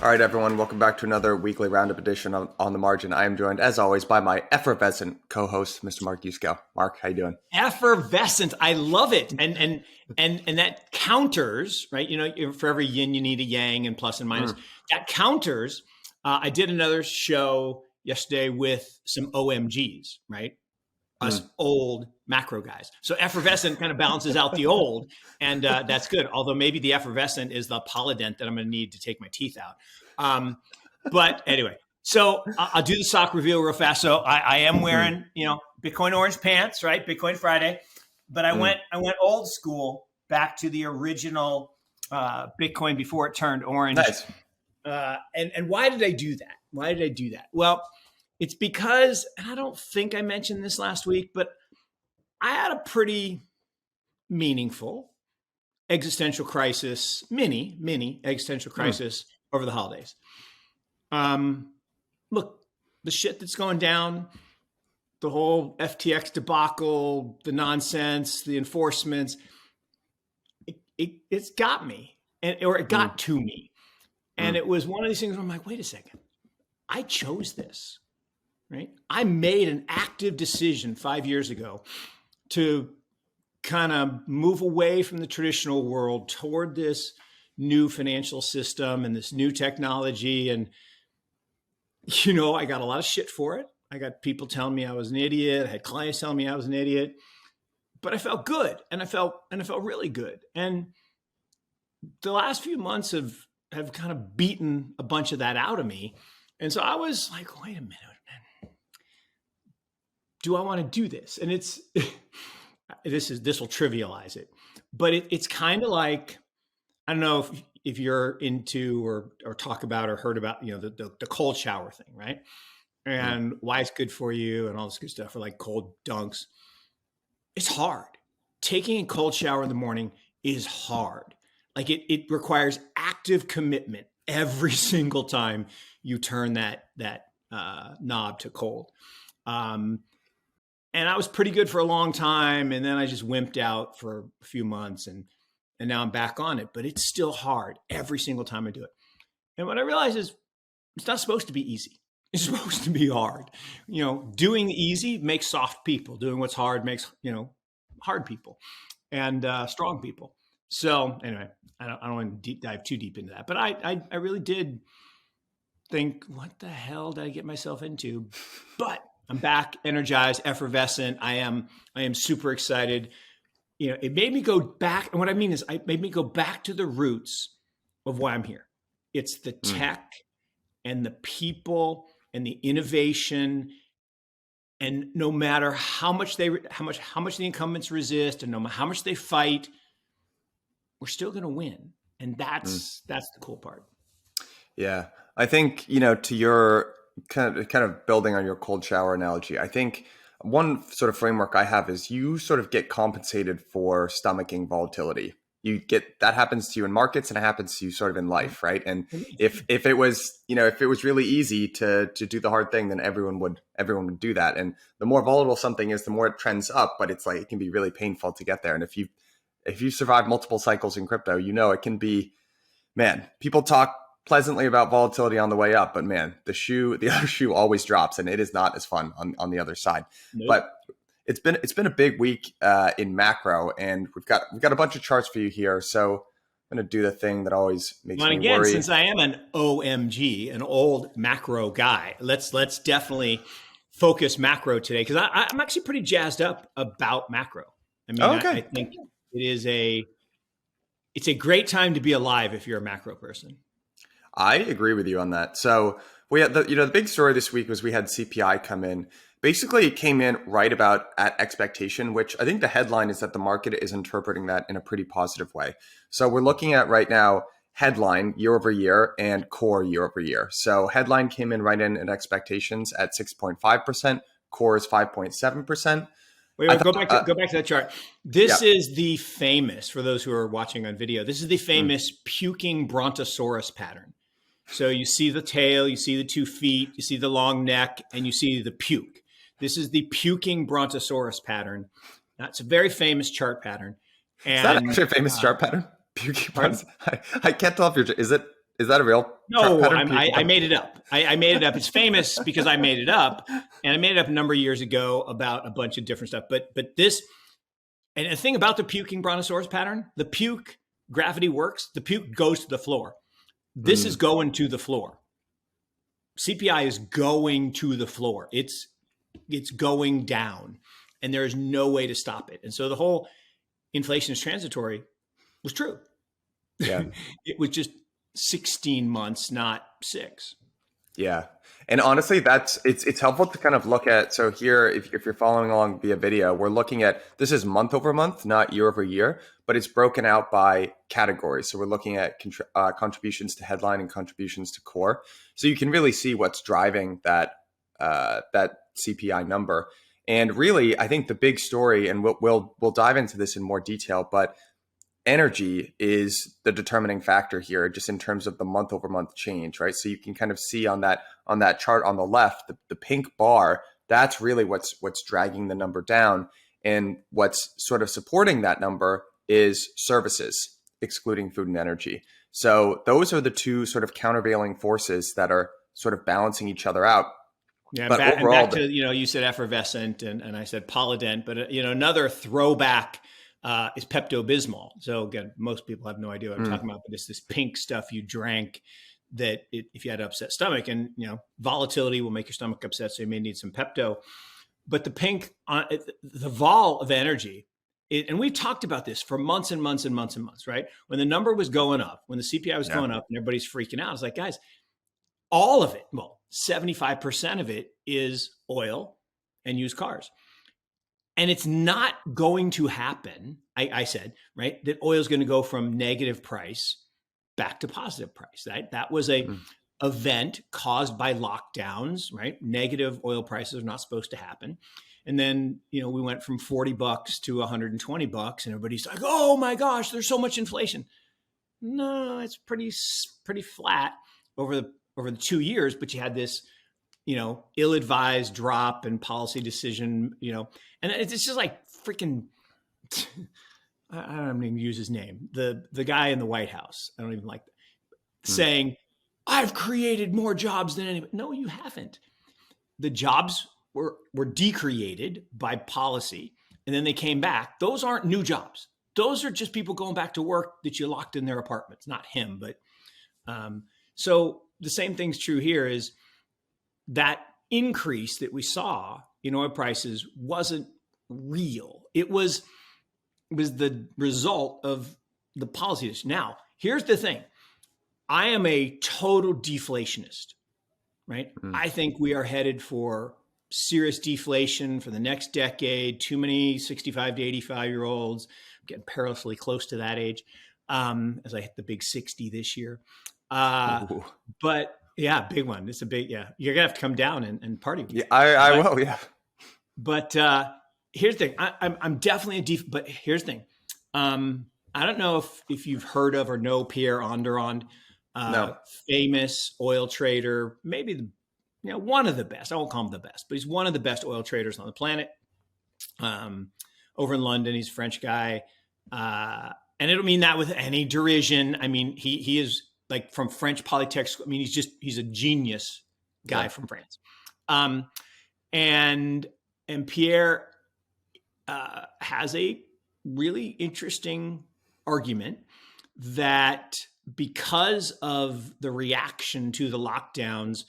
All right, everyone, welcome back to another weekly roundup edition on the margin. I am joined, as always, by my effervescent co-host, Mr. Mark Yusko. Mark, how you doing? Effervescent. I love it. And that counters, right? For every yin, you need a yang and plus and minus. That counters. I did another show yesterday with some OMGs, right? Us old macro guys. So effervescent kind of balances out the old, and that's good. Although maybe the effervescent is the polydent that I'm going to need to take my teeth out. But anyway, so I'll do the sock reveal real fast. So I am wearing, Bitcoin orange pants, right? Bitcoin Friday. But I went old school back to the original Bitcoin before it turned orange. Nice. And why did I do that? Why did I do that? Well, it's because, and I don't think I mentioned this last week, but I had a pretty meaningful existential crisis, mini existential crisis over the holidays. Look, the shit that's going down, the whole FTX debacle, the nonsense, the enforcements, it's got me, or it got to me. And it was one of these things where I'm like, wait a second, I chose this. Right? I made an active decision 5 years ago to kind of move away from the traditional world toward this new financial system and this new technology. And, I got a lot of shit for it. I got people telling me I was an idiot. I had clients telling me I was an idiot, but I felt good. And I felt really good. And the last few months have kind of beaten a bunch of that out of me. And so I was like, wait a minute. Do I want to do this? And this will trivialize it, but it's kind of like, I don't know if you're into or talk about or heard about, the cold shower thing, right? And why it's good for you and all this good stuff, or like cold dunks. It's hard. Taking a cold shower in the morning is hard. Like it requires active commitment every single time you turn that knob to cold. And I was pretty good for a long time. And then I just wimped out for a few months and now I'm back on it, but it's still hard every single time I do it. And what I realized is it's not supposed to be easy. It's supposed to be hard. Doing easy makes soft people. Doing what's hard makes, hard people and strong people. So anyway, I don't want to dive too deep into that, but I really did think, what the hell did I get myself into? But I'm back, energized, effervescent. I am super excited. It made me go back. And what I mean is it made me go back to the roots of why I'm here. It's the tech and the people and the innovation. And no matter how much the incumbents resist and no matter how much they fight, we're still going to win. And that's the cool part. Yeah. I think, to your kind of building on your cold shower analogy, I think one sort of framework I have is you sort of get compensated for stomaching volatility. That happens to you in markets and it happens to you sort of in life, right? And if it was really easy to do the hard thing, then everyone would do that. And the more volatile something is, the more it trends up, but it's like it can be really painful to get there. And if you survive multiple cycles in crypto, it can be, man, people talk pleasantly about volatility on the way up, but man, the other shoe always drops, and it is not as fun on the other side. Nope. But it's been a big week in macro, and we've got a bunch of charts for you here. So I'm going to do the thing that always makes me worry. Since I am an OMG, an old macro guy, let's definitely focus macro today, because I'm actually pretty jazzed up about macro. I mean, I think it's a great time to be alive if you're a macro person. I agree with you on that. So we had the big story this week was we had CPI come in. Basically, it came in right about at expectation, which I think the headline is that the market is interpreting that in a pretty positive way. So we're looking at right now headline year over year and core year over year. So headline came in right in at expectations at 6.5%. Core is 5.7%. Wait, go back to that chart. This is the famous, for those who are watching on video, this is the famous puking brontosaurus pattern. So you see the tail, you see the 2 feet, you see the long neck, and you see the puke. This is the puking brontosaurus pattern. That's a very famous chart pattern. And, is that actually a famous chart pattern? Puking brontosaurus. I can't tell if is Is that a real chart No, pattern? People I have. made it up. I made it up. It's famous because I made it up, and I made it up a number of years ago about a bunch of different stuff. But this, and the thing about the puking brontosaurus pattern, the puke gravity works. The puke goes to the floor. This is Mm, going to the floor. CPI is going to the floor. It's going down, and there is no way to stop it. And so the whole inflation is transitory was true. yeah. It was just 16 months, not 6. Yeah. And honestly, it's helpful to kind of look at. So here, if you're following along via video, we're looking at this is month over month, not year over year, but it's broken out by categories. So we're looking at contributions to headline and contributions to core. So you can really see what's driving that CPI number. And really, I think the big story, and we'll dive into this in more detail, but energy is the determining factor here, just in terms of the month over month change, right? So you can kind of see on that chart on the left, the pink bar, that's really what's dragging the number down. And what's sort of supporting that number is services, excluding food and energy. So those are the two sort of countervailing forces that are sort of balancing each other out. Yeah, But and overall, back to, you said effervescent, and I said polydent, but another throwback is Pepto Bismol. So again, most people have no idea what I'm talking about, but it's this pink stuff you drank that if you had an upset stomach, and volatility will make your stomach upset, so you may need some Pepto. But the pink, the vol of energy, and we've talked about this for months and months and months and months, right? When the number was going up, when the CPI was yeah. going up, and everybody's freaking out, it's like, guys, all of it, well, 75% of it is oil and used cars. And it's not going to happen, I said, right? That oil is going to go from negative price back to positive price, right? That was a Mm. event caused by lockdowns, right? Negative oil prices are not supposed to happen. And then, we went from $40 to $120, and everybody's like, oh my gosh, there's so much inflation. No, it's pretty flat over the 2 years, but you had this, ill-advised drop in policy decision, and it's just like freaking. I don't even use his name. The guy in the White House. I don't even like that. Mm. Saying, "I've created more jobs than anybody." No, you haven't. The jobs were decreated by policy, and then they came back. Those aren't new jobs. Those are just people going back to work that you locked in their apartments. Not him, but so the same thing's true here. Is that increase that we saw in oil prices wasn't real. It was the result of the policies. Now, here's the thing. I am a total deflationist, right? Mm. I think we are headed for serious deflation for the next decade. Too many 65 to 85-year-olds. I'm getting perilously close to that age as I hit the big 60 this year. Ooh. But yeah, big one. It's a big, yeah. You're going to have to come down and party with me. Yeah, I will. Yeah. But here's the thing. I'm definitely but here's the thing. I don't know if you've heard of or know Pierre Onderond, No. famous oil trader, maybe one of the best. I won't call him the best, but he's one of the best oil traders on the planet. Over in London, he's a French guy, and I don't mean that with any derision. I mean he is like from French Polytech School. I mean he's a genius guy from France, and Pierre has a really interesting argument that because of the reaction to the lockdowns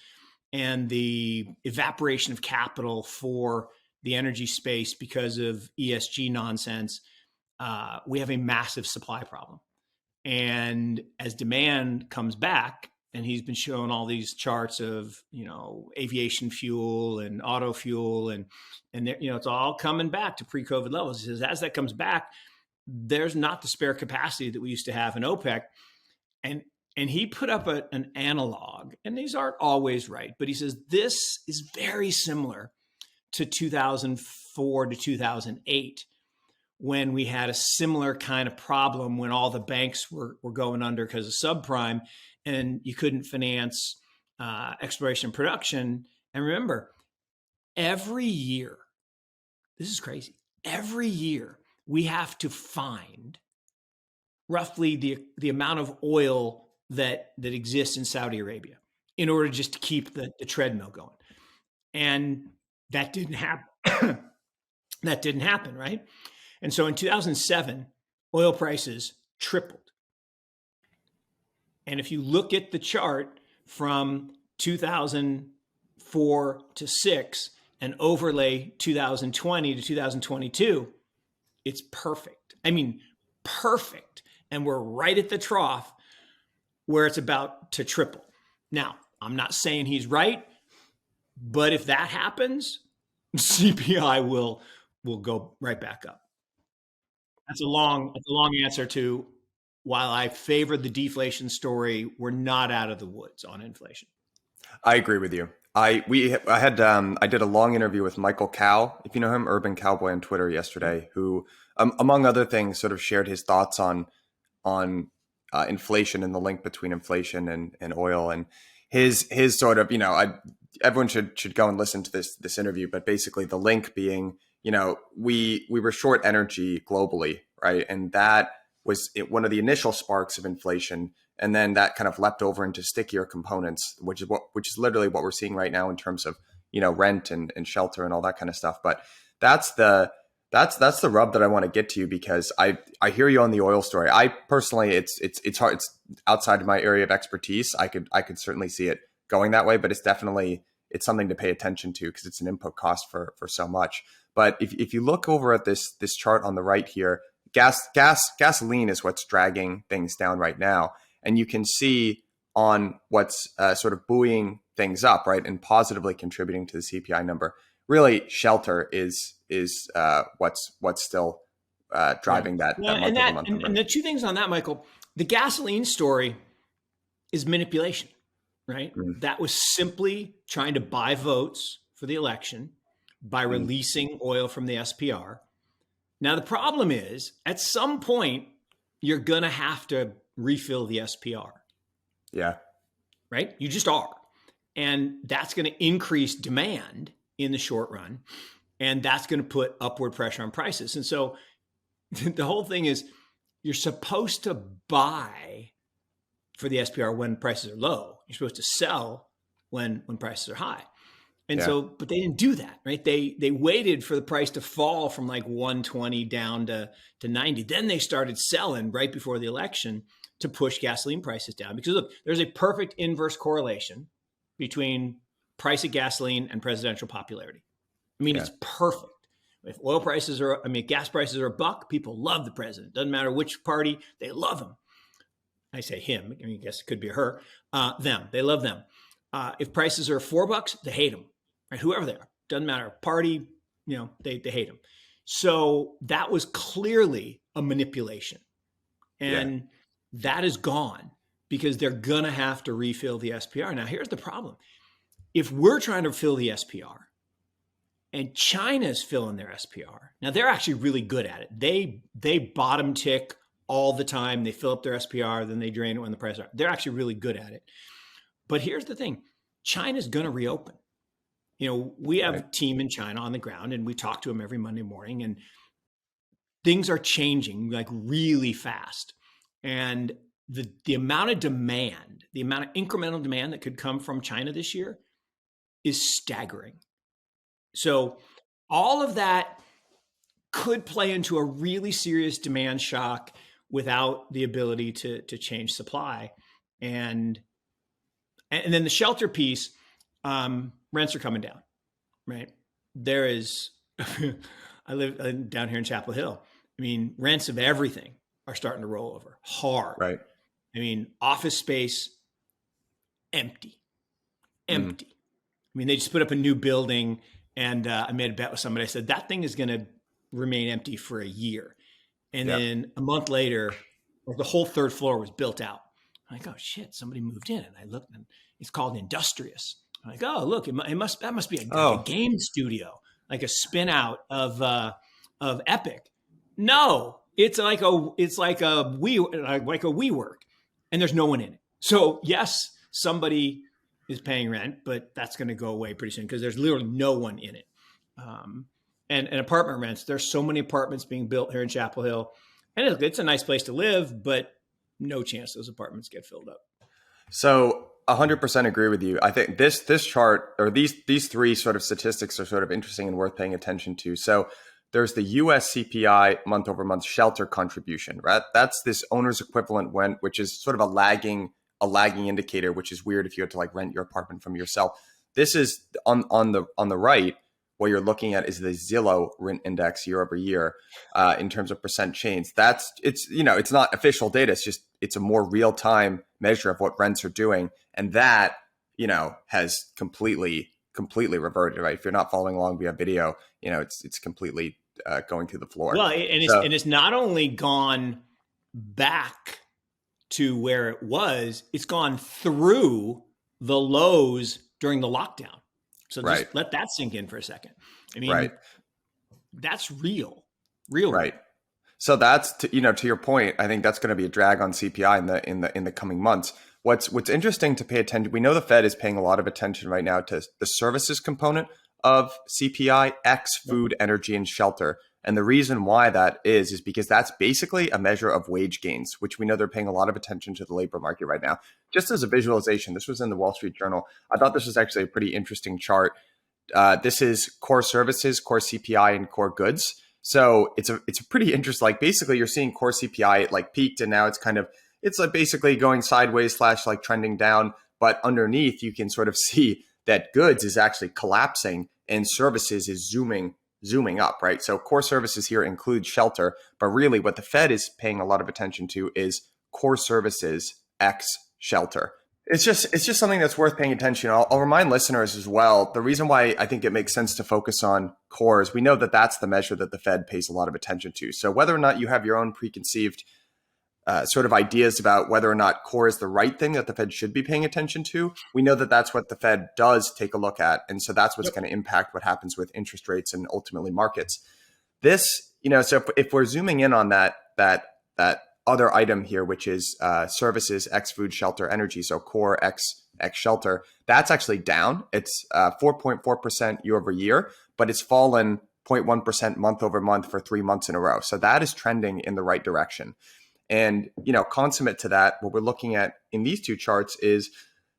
and the evaporation of capital for the energy space because of ESG nonsense, we have a massive supply problem. And as demand comes back, and he's been showing all these charts of aviation fuel and auto fuel, and it's all coming back to pre-COVID levels. He says as that comes back, there's not the spare capacity that we used to have in OPEC, and he put up an analog, and these aren't always right, but he says this is very similar to 2004 to 2008. When we had a similar kind of problem when all the banks were going under because of subprime, and you couldn't finance exploration and production. And remember, every year, this is crazy, every year we have to find roughly the amount of oil that exists in Saudi Arabia in order just to keep the treadmill going. And that didn't happen. That didn't happen, right? And so in 2007, oil prices tripled. And if you look at the chart from 2004 to 6 and overlay 2020 to 2022, it's perfect. I mean, perfect. And we're right at the trough where it's about to triple. Now, I'm not saying he's right, but if that happens, CPI will go right back up. That's a long answer to, while I favor the deflation story, we're not out of the woods on inflation. I agree with you. I did a long interview with Michael Cow, if you know him, Urban Cowboy on Twitter yesterday, who among other things sort of shared his thoughts on inflation and the link between inflation and oil, and his sort of, everyone should go and listen to this interview, but basically the link being, we were short energy globally, right? And that was one of the initial sparks of inflation. And then that kind of leapt over into stickier components, which is literally what we're seeing right now in terms of, rent and shelter and all that kind of stuff. But that's the rub that I want to get to, because I hear you on the oil story. I personally, it's hard. It's outside of my area of expertise. I could certainly see it going that way, but it's something to pay attention to because it's an input cost for so much. But if you look over at this chart on the right here, gasoline is what's dragging things down right now. And you can see on what's sort of buoying things up, right, and positively contributing to the CPI number. Really, shelter is what's still driving that month-over-month number. And the two things on that, Michael, the gasoline story is manipulation, right? That was simply trying to buy votes for the election by releasing oil from the SPR. Now, the problem is, at some point, you're going to have to refill the SPR. Yeah. Right? You just are. And that's going to increase demand in the short run. And that's going to put upward pressure on prices. And so the whole thing is, you're supposed to buy for the SPR when prices are low. You're supposed to sell when prices are high. And so, but they didn't do that, right? They waited for the price to fall from like 120 down to 90. Then they started selling right before the election to push gasoline prices down. Because look, there's a perfect inverse correlation between price of gasoline and presidential popularity. I mean, it's perfect. If gas prices are $1, people love the president. Doesn't matter which party, they love him. I say him, I guess it could be her, them. They love them. If prices are $4, they hate them. Right? Whoever they are, doesn't matter. Party, they hate them. So that was clearly a manipulation. And that is gone because they're going to have to refill the SPR. Now, here's the problem. If we're trying to fill the SPR and China's filling their SPR, now they're actually really good at it. They bottom tick all the time. They fill up their SPR, then they drain it when the prices are. They're actually really good at it. But here's the thing. China's going to reopen. We have a team in China on the ground, and we talk to them every Monday morning, and things are changing like really fast. And the amount of demand, the amount of incremental demand that could come from China this year is staggering. So all of that could play into a really serious demand shock without the ability to change supply. And then the shelter piece, rents are coming down, right? There is, I live down here in Chapel Hill. I mean, rents of everything are starting to roll over hard. Right. I mean, office space, empty. I mean, they just put up a new building, and I made a bet with somebody. I said, that thing is going to remain empty for a year. And then a month later, the whole third floor was built out. I'm like, oh shit, somebody moved in. And I looked, and it's called Industrious. I'm like, oh, look, that must be a game studio, like a spin out of Epic. No, it's like a WeWork, and there's no one in it. So yes, somebody is paying rent, but that's going to go away pretty soon because there's literally no one in it. And apartment rents, there's so many apartments being built here in Chapel Hill, and it's a nice place to live, but no chance those apartments get filled up. So 100% agree with you. I think this chart or these three sort of statistics are sort of interesting and worth paying attention to. So there's the US CPI month over month shelter contribution, right? That's this owner's equivalent rent, which is sort of a lagging indicator, which is weird if you had to like rent your apartment from yourself. This is on the right. What you're looking at is the Zillow rent index year over year in terms of percent change. It's not official data. It's a more real time measure of what rents are doing, and that has completely reverted. Right, if you're not following along via video, it's completely going through the floor. Well, and So it's not only gone back to where it was, it's gone through the lows during the lockdown. So just right, let that sink in for a second. I right, mean, that's real. right. So that's to your point. I think that's going to be a drag on CPI in the coming months. What's interesting to pay attention. We know the Fed is paying a lot of attention right now to the services component of CPI, X food, energy, and shelter. And the reason why that is because that's basically a measure of wage gains, which we know they're paying a lot of attention to the labor market right now. Just as a visualization, this was in the Wall Street Journal. I thought this was actually a pretty interesting chart. This is core services, core CPI, and core goods. So it's a pretty interesting. Like basically, you're seeing core CPI it like peaked, and now it's like basically going sideways / like trending down. But underneath, you can sort of see that goods is actually collapsing and services is zooming up. Right. So core services here include shelter, but really what the Fed is paying a lot of attention to is core services X shelter. It's just something that's worth paying attention. I'll remind listeners as well. The reason why I think it makes sense to focus on core is we know that that's the measure that the Fed pays a lot of attention to. So whether or not you have your own preconceived sort of ideas about whether or not core is the right thing that the Fed should be paying attention to, we know that that's what the Fed does take a look at, and so that's what's going to impact what happens with interest rates and ultimately markets. So if we're zooming in on that other item here, which is services X food, shelter, energy, so core X shelter, that's actually down. It's 4.4% year over year, but it's fallen 0.1% month over month for 3 months in a row. So that is trending in the right direction. And consummate to that, what we're looking at in these two charts is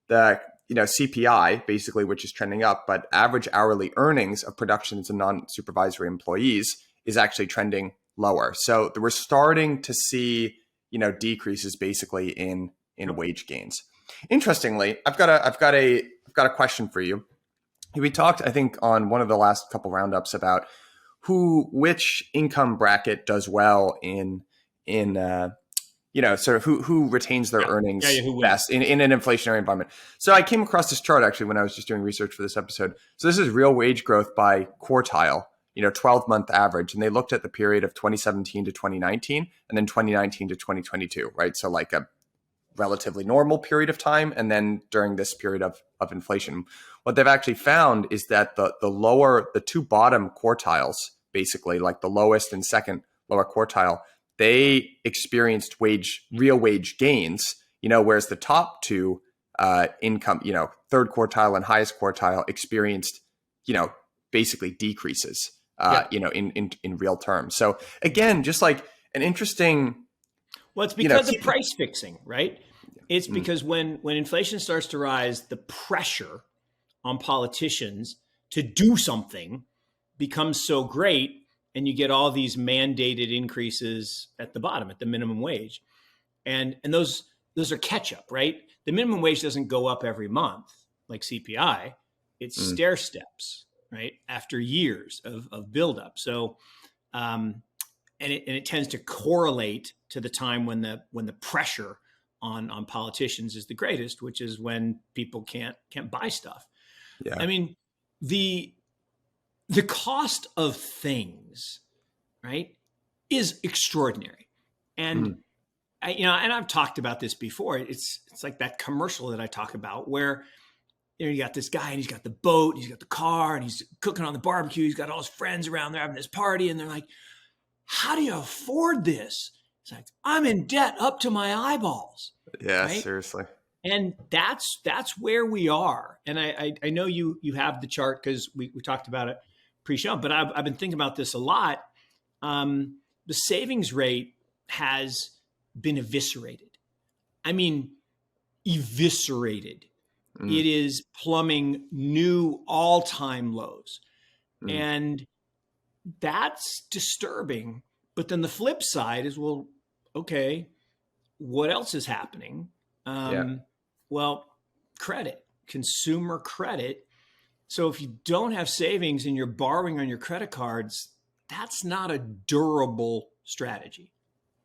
the CPI basically, which is trending up, but average hourly earnings of productions and non-supervisory employees is actually trending lower. So we're starting to see decreases basically in wage gains. Interestingly, I've got a question for you. We talked, I think, on one of the last couple roundups about which income bracket does well in sort of who retains their earnings who best in an inflationary environment. So I came across this chart actually when I was just doing research for this episode. So this is real wage growth by quartile, 12-month average. And they looked at the period of 2017 to 2019 and then 2019 to 2022, right? So like a relatively normal period of time. And then during this period of inflation, what they've actually found is that the two bottom quartiles, basically like the lowest and second lower quartile, they experienced real wage gains, whereas the top two income, third quartile and highest quartile experienced, basically decreases, in real terms. So again, just like an interesting. Well, it's because of price fixing, right? It's because when inflation starts to rise, the pressure on politicians to do something becomes so great, and you get all these mandated increases at the bottom, at the minimum wage. And those are catch up, right? The minimum wage doesn't go up every month like CPI. It's stair steps, right? After years of buildup. So, and it tends to correlate to the time when the pressure on politicians is the greatest, which is when people can't buy stuff. Yeah. I mean, the cost of things, right, is extraordinary. And and I've talked about this before. It's like that commercial that I talk about where you got this guy and he's got the boat, and he's got the car, and he's cooking on the barbecue. He's got all his friends around there having this party, and they're like, "How do you afford this?" It's like, "I'm in debt up to my eyeballs." Yeah, right? seriously. And that's where we are. And I know you have the chart because we talked about it pre-show, but I've been thinking about this a lot. The savings rate has been eviscerated. I mean, eviscerated. Mm, It is plumbing new all-time lows. mm, And that's disturbing. But then the flip side is, well, okay, what else is happening? yeah. Um, well, credit, consumer credit. So if you don't have savings and you're borrowing on your credit cards, that's not a durable strategy.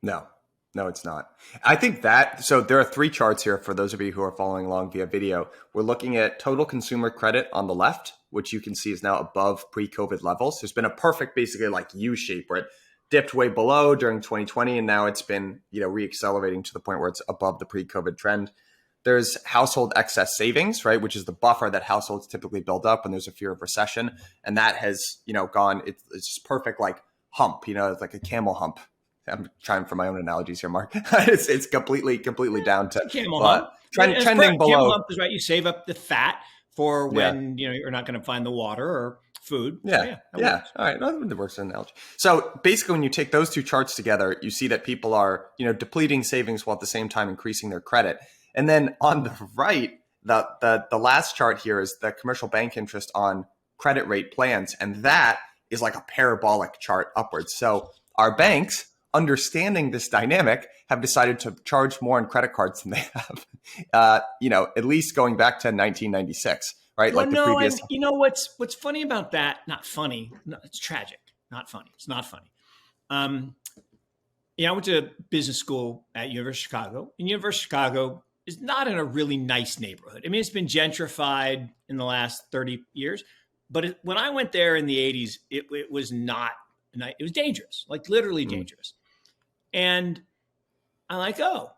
No, no, it's not. I think that, so there are three charts here for those of you who are following along via video. We're looking at total consumer credit on the left, which you can see is now above pre-COVID levels. There's been a perfect, basically like U shape where it dipped way below during 2020, and now it's been, reaccelerating to the point where it's above the pre-COVID trend. There's household excess savings, right, which is the buffer that households typically build up when there's a fear of recession. And that has, gone, it's just perfect like hump, it's like a camel hump. I'm trying for my own analogies here, Mark. It's completely down to It's a camel hump. trending Camel below. hump is right. You save up the fat for Yeah, when you're not going to find the water or food. So yeah, yeah, that yeah. works. All right, well, that works as an analogy. So basically, when you take those two charts together, you see that people are depleting savings while at the same time increasing their credit. And then on the right, the last chart here is the commercial bank interest on credit rate plans, and that is like a parabolic chart upwards. So our banks, understanding this dynamic, have decided to charge more on credit cards than they have, at least going back to 1996, right? Well, Like the no, previous. and what's funny about that? Not funny. No, it's tragic. Not funny. It's not funny. Um, I went to business school at University of Chicago, and University of Chicago is not in a really nice neighborhood. I mean, it's been gentrified in the last 30 years, but when I went there in the 80s, it was not. It was dangerous, like literally dangerous. And I'm like, oh,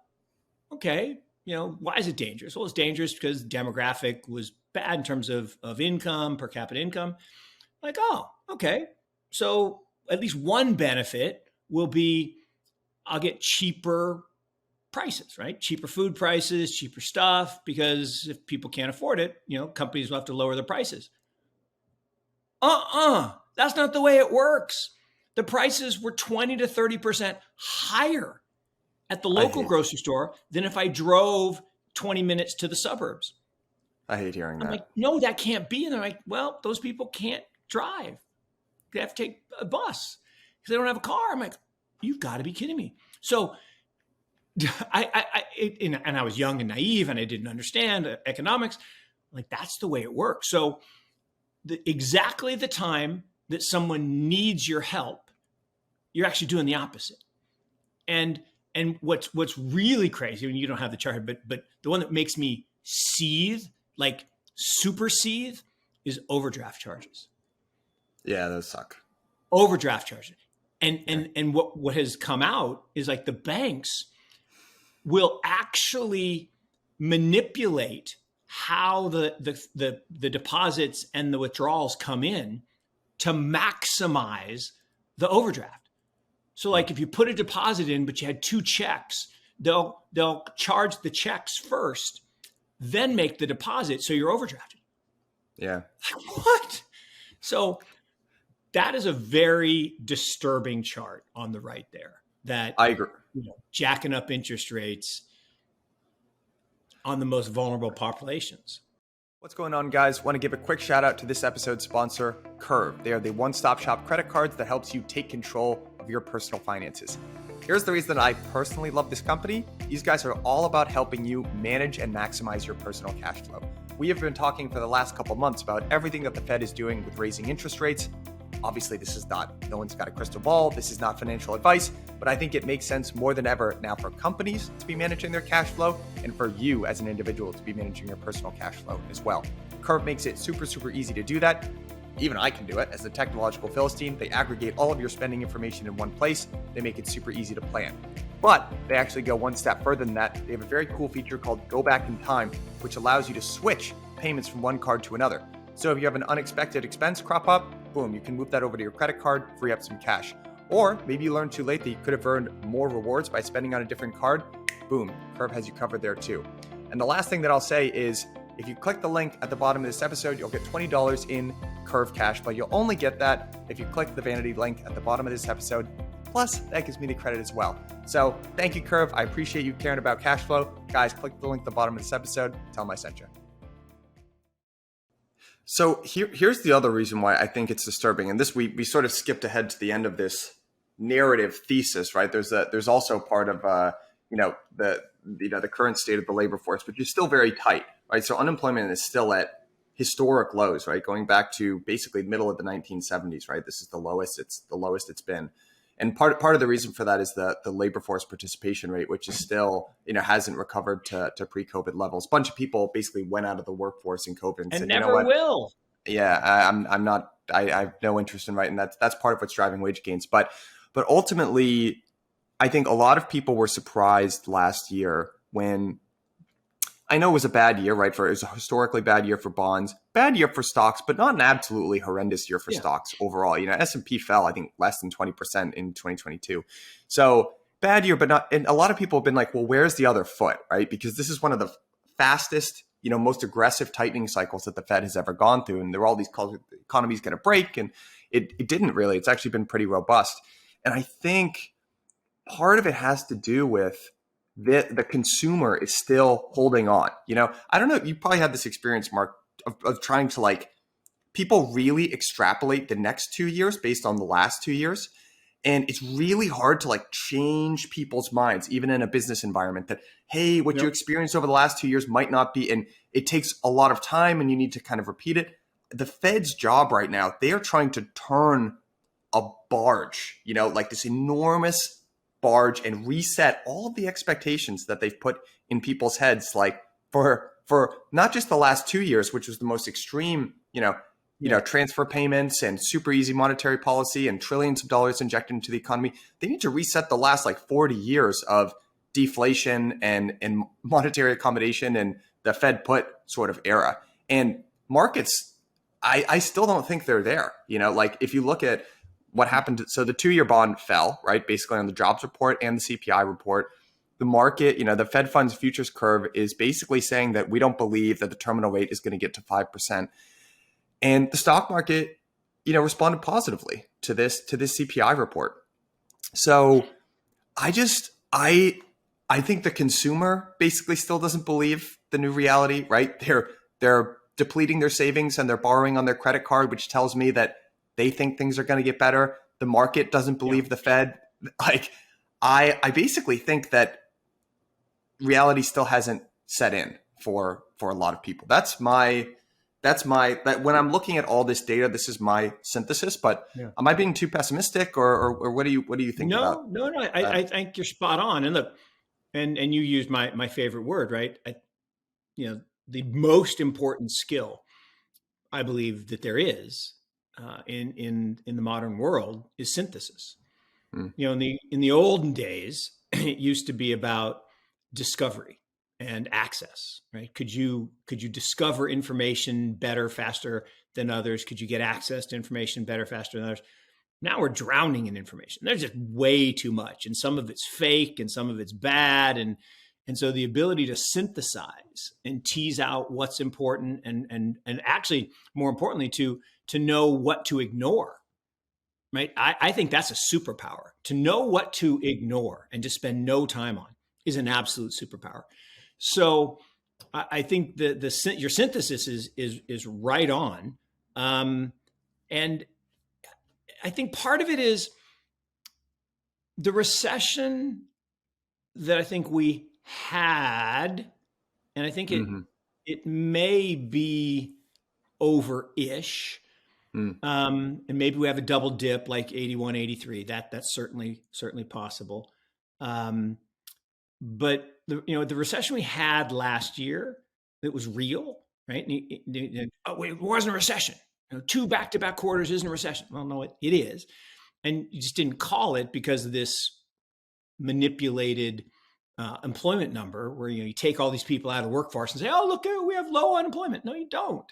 okay. Why is it dangerous? Well, it's dangerous because demographic was bad in terms of income, per capita income. Like, oh, okay. So at least one benefit will be I'll get cheaper prices, right? Cheaper food prices, cheaper stuff, because if people can't afford it, companies will have to lower their prices. That's not the way it works. The prices were 20 to 30% higher at the I local hate, grocery store than if I drove 20 minutes to the suburbs. I hate hearing I'm like, that. no, that can't be. And they're like, well, those people can't drive. They have to take a bus because they don't have a car. I'm like, you've got to be kidding me. So and I was young and naive and I didn't understand economics. Like, that's the way it works. So exactly the time that someone needs your help, you're actually doing the opposite. And what's really crazy, when you don't have the chart, but the one that makes me seethe, like super seethe, is overdraft charges. Yeah, those suck. Overdraft charges. And Yeah. and what has come out is like the banks will actually manipulate how the deposits and the withdrawals come in to maximize the overdraft. So like if you put a deposit in, but you had two checks, they'll charge the checks first, then make the deposit. So you're overdrafted. Yeah. Like, what? So that is a very disturbing chart on the right there, that I agree. jacking up interest rates on the most vulnerable populations. What's going on, guys? Want to give a quick shout out to this episode's sponsor, Curve. They are the one-stop shop credit cards that helps you take control of your personal finances. Here's the reason I personally love this company. These guys are all about helping you manage and maximize your personal cash flow. We have been talking for the last couple months about everything that the Fed is doing with raising interest rates. Obviously, no one's got a crystal ball. This is not financial advice, but I think it makes sense more than ever now for companies to be managing their cash flow and for you as an individual to be managing your personal cash flow as well. Curve makes it super easy to do that. Even I can do it as the technological Philistine. They aggregate all of your spending information in one place. They make it super easy to plan. But they actually go one step further than that. They have a very cool feature called Go Back in Time, which allows you to switch payments from one card to another. So if you have an unexpected expense crop up, boom, you can move that over to your credit card, free up some cash. Or maybe you learned too late that you could have earned more rewards by spending on a different card. Boom, Curve has you covered there too. And the last thing that I'll say is, if you click the link at the bottom of this episode, you'll get $20 in Curve cash, but you'll only get that if you click the vanity link at the bottom of this episode. Plus, that gives me the credit as well. So thank you, Curve. I appreciate you caring about cash flow. Guys, click the link at the bottom of this episode. Tell them I sent you. So here's the other reason why I think it's disturbing. And this we sort of skipped ahead to the end of this narrative thesis, right? There's also part of the current state of the labor force, which is still very tight, right? So unemployment is still at historic lows, right? Going back to basically middle of the 1970s, right? This is the lowest it's been. And part of the reason for that is the labor force participation rate, which is still, hasn't recovered to pre-COVID levels. A bunch of people basically went out of the workforce in COVID and And said, you know never what? will. Yeah, I'm not. I have no interest in writing. That's part of what's driving wage gains. But ultimately, I think a lot of people were surprised last year when, I know it was a bad year, right? It was a historically bad year for bonds, bad year for stocks, but not an absolutely horrendous year for stocks overall. S&P fell, I think, less than 20% in 2022. So bad year, but not. And a lot of people have been like, well, where's the other foot, right? Because this is one of the fastest, most aggressive tightening cycles that the Fed has ever gone through. And there were all these calls, the economy's going to break, and it didn't really. It's actually been pretty robust. And I think part of it has to do with the consumer is still holding on. I don't know. You probably had this experience, Mark, of trying to people really extrapolate the next 2 years based on the last 2 years. And it's really hard to change people's minds, even in a business environment, that, hey, what you experienced over the last 2 years might not be, and it takes a lot of time and you need to kind of repeat it. The Fed's job right now, they are trying to turn a barge, this enormous barge, and reset all of the expectations that they've put in people's heads, for not just the last 2 years, which was the most extreme, transfer payments and super easy monetary policy and trillions of dollars injected into the economy. They need to reset the last 40 years of deflation and monetary accommodation and the Fed put sort of era. And markets, I still don't think they're there. If you look at what happened, so the 2-year bond fell, right? Basically on the jobs report and the CPI report. The market, the Fed funds futures curve is basically saying that we don't believe that the terminal rate is going to get to 5%. And the stock market, responded positively to this CPI report. So I think the consumer basically still doesn't believe the new reality, right? They're depleting their savings and they're borrowing on their credit card, which tells me that they think things are going to get better. The market doesn't believe the Fed. I basically think that reality still hasn't set in for a lot of people. That when I'm looking at all this data, this is my synthesis. But am I being too pessimistic, or what do you think about? No. I think you're spot on. And look, and you used my favorite word, right? The most important skill I believe that there is in the modern world is synthesis. In the olden days, it used to be about discovery and access, right? Could you discover information better, faster than others? Could you get access to information better, faster than others? Now we're drowning in information. There's just way too much, and some of it's fake and some of it's bad. And so the ability to synthesize and tease out what's important and actually, more importantly, to know what to ignore, right? I think that's a superpower. To know what to ignore and to spend no time on is an absolute superpower. So I think your synthesis is right on. And I think part of it is the recession that I think we had, and I think it may be over-ish. And maybe we have a double dip like 81, 83. That's certainly possible. But the recession we had last year, it was real, right? It wasn't a recession. 2 back-to-back quarters isn't a recession. Well, no, it is. And you just didn't call it because of this manipulated employment number where you take all these people out of the workforce and say, oh, look, we have low unemployment. No, you don't.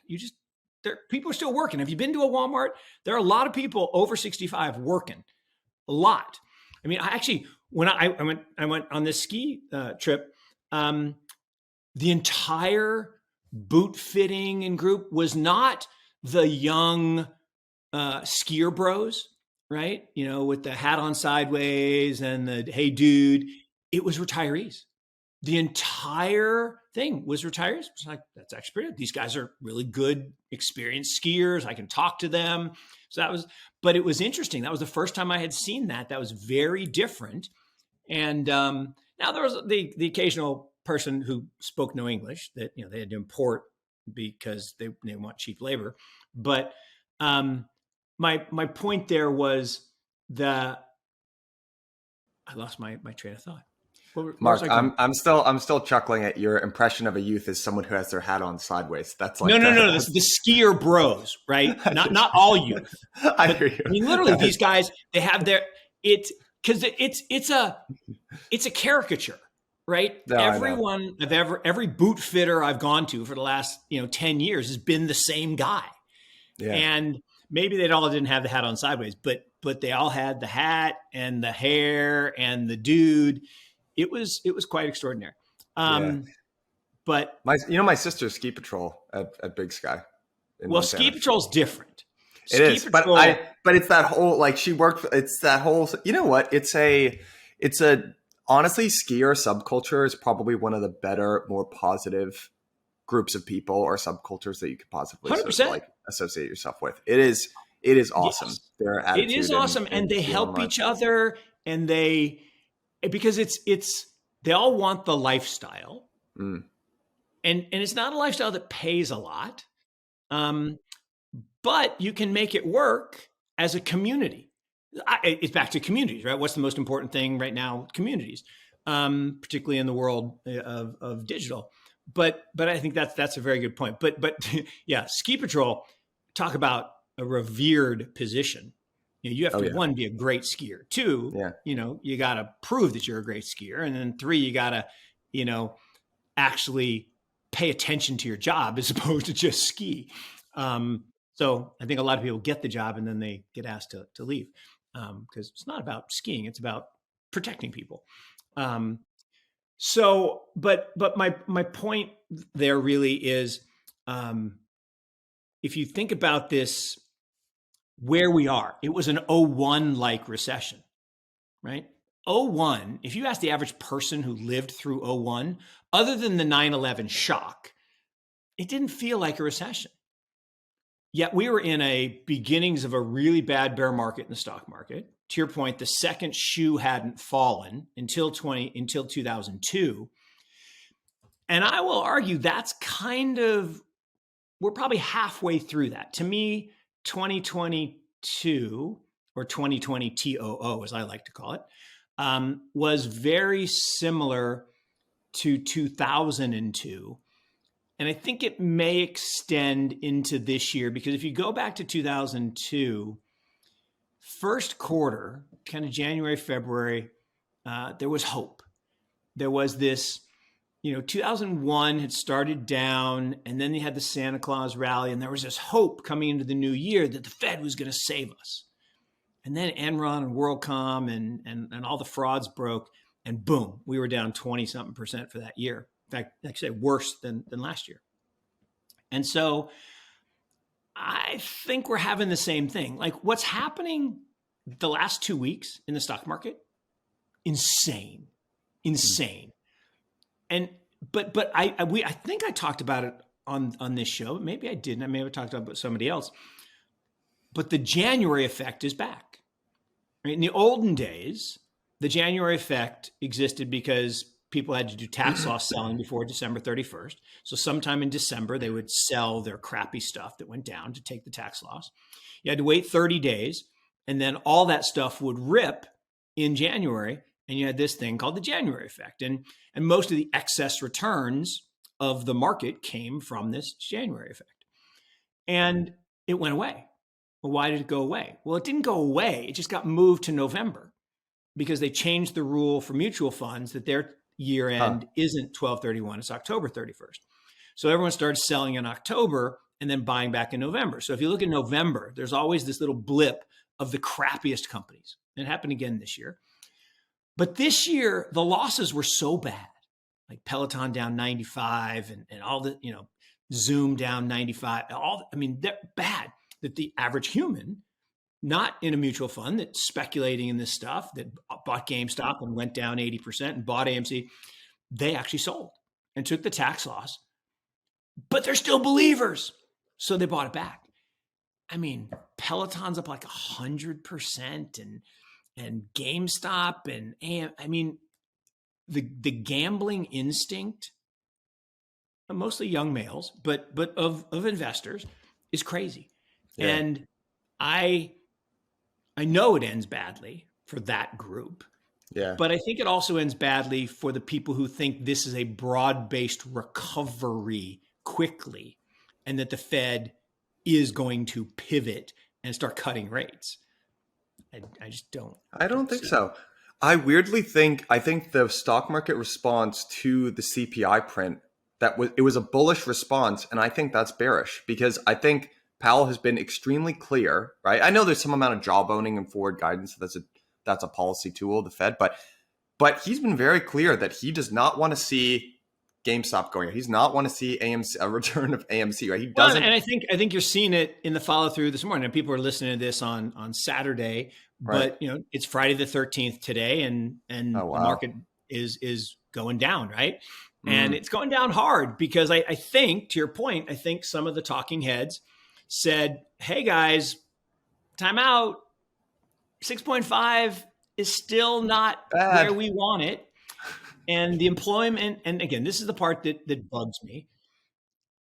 People are still working. Have you been to a Walmart? There are a lot of people over 65 working. A lot. I mean, when I went on this ski trip, the entire boot fitting and group was not the young skier bros, right? With the hat on sideways and the, hey, dude, it was retirees. the entire thing was retirees. It's like, that's actually pretty good. These guys are really good, experienced skiers. I can talk to them. So that was, but it was interesting. That was the first time I had seen that. That was very different. And now there was the occasional person who spoke no English that, you know, they had to import because they want cheap labor. But my point there was I lost my train of thought. Where was Mark, I going? I'm still chuckling at your impression of a youth as someone who has their hat on sideways. That's No, like no, no, no. that's The skier bros, right? I hear Not all youth, I but hear I mean, literally, you. these guys, they have their it's because it's a caricature, right? No, I know. Everyone every boot fitter I've gone to for the last 10 years has been the same guy, Yeah. and maybe they all didn't have the hat on sideways, but they all had the hat and the hair and the dude. It was quite extraordinary. Yeah. Um, but My sister's ski patrol at Big Sky in well, ski Montana. patrol's different. It Ski is, patrol. but it's that whole like she worked. It's that whole. You know what? It's a honestly skier subculture is probably one of the better, more positive groups of people or subcultures that you could possibly 100%. like associate yourself with. It is awesome. Yes, Their it is attitude awesome, and and they feeling help like each other, and because it's they all want the lifestyle, mm, and it's not a lifestyle that pays a lot, um, but you can make it work as a community. It's back to communities, right? What's the most important thing right now? Communities, particularly in the world of digital. But I think that's a very good point. But yeah, ski patrol, talk about a revered position. You have oh to, yeah, one, be a great skier. Two, yeah, you got to prove that you're a great skier, and then three, you got to you know actually pay attention to your job as opposed to just ski. So I think a lot of people get the job and then they get asked to leave, because it's not about skiing; it's about protecting people. Um, but my point there really is, um, if you think about this, where we are, it was an '01 like recession, right? '01. If you ask the average person who lived through '01, other than the 9/11 shock, it didn't feel like a recession. Yet we were in a beginnings of a really bad bear market in the stock market. To your point, the second shoe hadn't fallen until 2002. And I will argue that's we're probably halfway through that. To me, 2022, or 2020 TOO, as I like to call it, was very similar to 2002. And I think it may extend into this year, because if you go back to 2002, first quarter, kind of January, February, there was hope. There was this, 2001 had started down, and then they had the Santa Claus rally, and there was this hope coming into the new year that the Fed was going to save us. And then Enron and WorldCom and all the frauds broke, and boom, we were down 20-something% for that year. In fact, like I said, worse than last year. And so I think we're having the same thing. Like, what's happening the last 2 weeks in the stock market, insane. And but I think I talked about it on this show. Maybe I didn't. I may have talked about it with somebody else. But the January effect is back. Right? In the olden days, the January effect existed because people had to do tax loss selling before December 31st. So sometime in December, they would sell their crappy stuff that went down to take the tax loss. You had to wait 30 days, and then all that stuff would rip in January, and you had this thing called the January effect. And most of the excess returns of the market came from this January effect. And it went away. Well, why did it go away? Well, it didn't go away. It just got moved to November, because they changed the rule for mutual funds that their year huh? end isn't 12/31, it's October 31st. So everyone started selling in October and then buying back in November. So if you look at November, there's always this little blip of the crappiest companies. It happened again this year. But this year, the losses were so bad, like Peloton down 95 and all the, Zoom down 95, they're bad, that the average human, not in a mutual fund that's speculating in this stuff, that bought GameStop and went down 80% and bought AMC, they actually sold and took the tax loss, but they're still believers. So they bought it back. I mean, Peloton's up like 100% and GameStop and I mean, the gambling instinct, mostly young males, but of investors, is crazy. Yeah. And I know it ends badly for that group. Yeah. But I think it also ends badly for the people who think this is a broad-based recovery quickly and that the Fed is going to pivot and start cutting rates. I just don't. I don't think so. I weirdly think the stock market response to the CPI print, it was a bullish response, and I think that's bearish because I think Powell has been extremely clear, right? I know there's some amount of jawboning and forward guidance. That's a policy tool of the Fed, but he's been very clear that he does not want to see GameStop going. He's not want to see AMC, a return of AMC, right? He doesn't. Well, and I think you're seeing it in the follow through this morning. And people are listening to this on Saturday, Right. but it's Friday the 13th today, and Oh, wow. the market is going down, right? And it's going down hard because I think, to your point, I think some of the talking heads said, "Hey guys, time out. 6.5 is still not Bad. where we want it." And the employment, and again, this is the part that bugs me.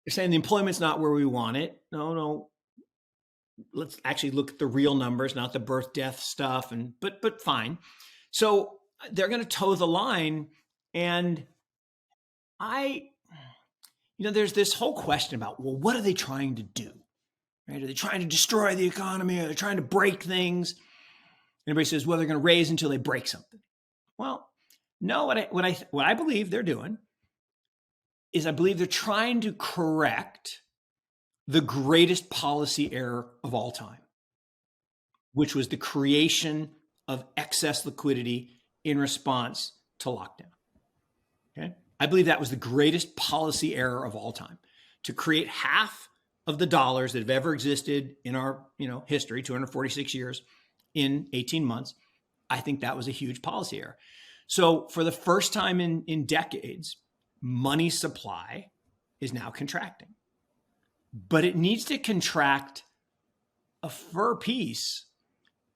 They're saying the employment's not where we want it. No. Let's actually look at the real numbers, not the birth death stuff. But fine. So they're going to toe the line. And there's this whole question about, well, what are they trying to do? Right? Are they trying to destroy the economy? Are they trying to break things? Everybody says, well, they're going to raise until they break something. Well, no, what I believe they're doing is I believe they're trying to correct the greatest policy error of all time, which was the creation of excess liquidity in response to lockdown. Okay? I believe that was the greatest policy error of all time, to create half of the dollars that have ever existed in our history, 246 years, in 18 months. I think that was a huge policy error. So for the first time in decades, money supply is now contracting. But it needs to contract a fur piece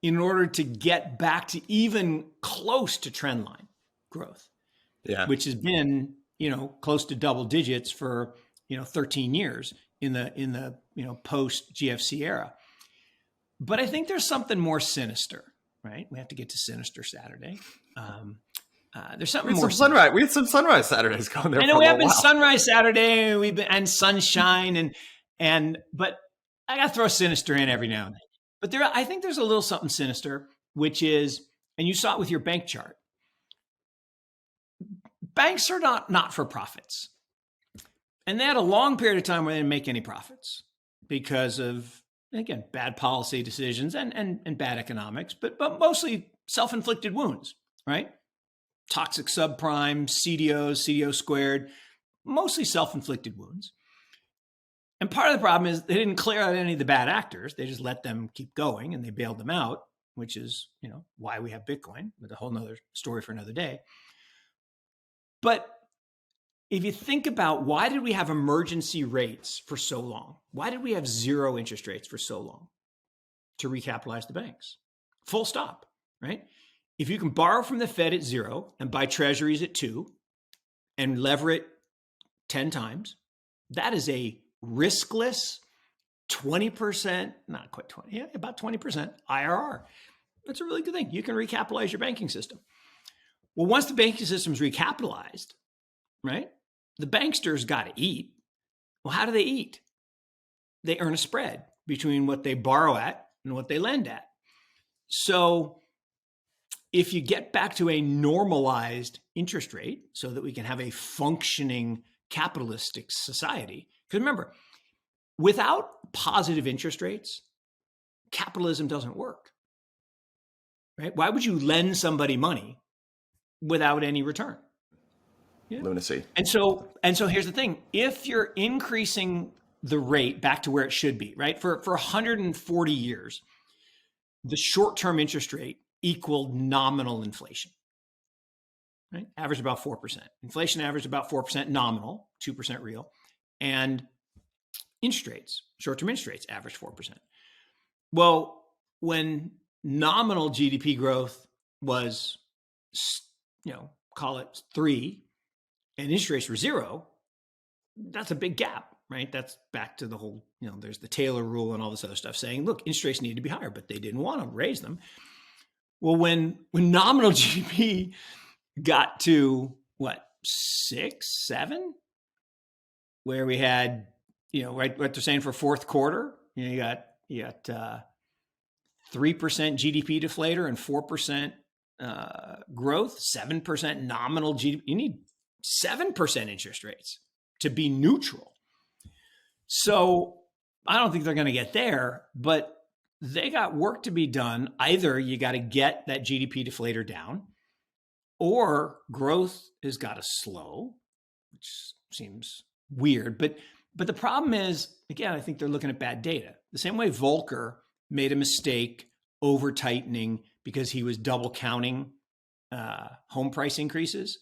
in order to get back to even close to trend line growth, which has been, close to double digits for, 13 years in the post GFC era. But I think there's something more sinister, right? We have to get to sinister Saturday. There's something more sunrise. We had some sunrise Saturdays going there. I know we have been sunrise Saturday, and sunshine but I got to throw sinister in every now and then. But I think there's a little something sinister, which is, and you saw it with your bank chart. Banks are not for profits, and they had a long period of time where they didn't make any profits because of, again, bad policy decisions and bad economics, but mostly self-inflicted wounds, right? Toxic subprime, CDOs, CDO squared, mostly self-inflicted wounds. And part of the problem is they didn't clear out any of the bad actors. They just let them keep going and they bailed them out, which is, why we have Bitcoin, but a whole nother story for another day. But if you think about, why did we have emergency rates for so long? Why did we have zero interest rates for so long? To recapitalize the banks. Full stop, right? If you can borrow from the Fed at 0 and buy treasuries at 2 and lever it 10 times, that is a riskless 20%, not quite 20, yeah, about 20% IRR. That's a really good thing. You can recapitalize your banking system. Well, once the banking system is recapitalized, right, the banksters got to eat. Well, how do they eat? They earn a spread between what they borrow at and what they lend at. So if you get back to a normalized interest rate so that we can have a functioning capitalistic society, because remember, without positive interest rates, capitalism doesn't work, right? Why would you lend somebody money without any return? Yeah. Lunacy. And so here's the thing. If you're increasing the rate back to where it should be, right? For 140 years, the short-term interest rate equaled nominal inflation. right? Averaged about 4%. Inflation averaged about 4% nominal, 2% real. And interest rates, short-term interest rates averaged 4%. Well, when nominal GDP growth was, call it 3, and interest rates were 0, that's a big gap, right? That's back to the whole, there's the Taylor rule and all this other stuff saying, look, interest rates need to be higher, but they didn't want to raise them. Well, when nominal GDP got to what, 6, 7, where we had, right, what they're saying for fourth quarter, you got 3% GDP deflator and 4% growth, 7% nominal GDP. You need 7% interest rates to be neutral. So I don't think they're going to get there, but they got work to be done. Either you got to get that GDP deflator down, or growth has got to slow, which seems weird. But the problem is, again, I think they're looking at bad data. The same way Volcker made a mistake over tightening because he was double counting home price increases.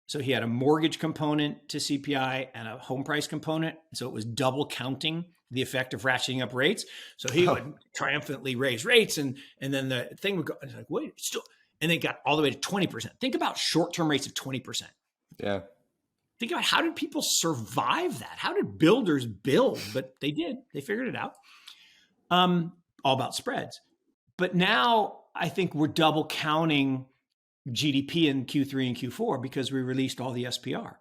So he had a mortgage component to CPI and a home price component. So it was double counting the effect of ratcheting up rates. So he would triumphantly raise rates, and then the thing would go, it's like, wait, still, and they got all the way to 20%. Think about short-term rates of 20%. Yeah. Think about, how did people survive that? How did builders build? But they did. They figured it out. All about spreads. But now I think we're double counting GDP in Q3 and Q4 because we released all the SPR.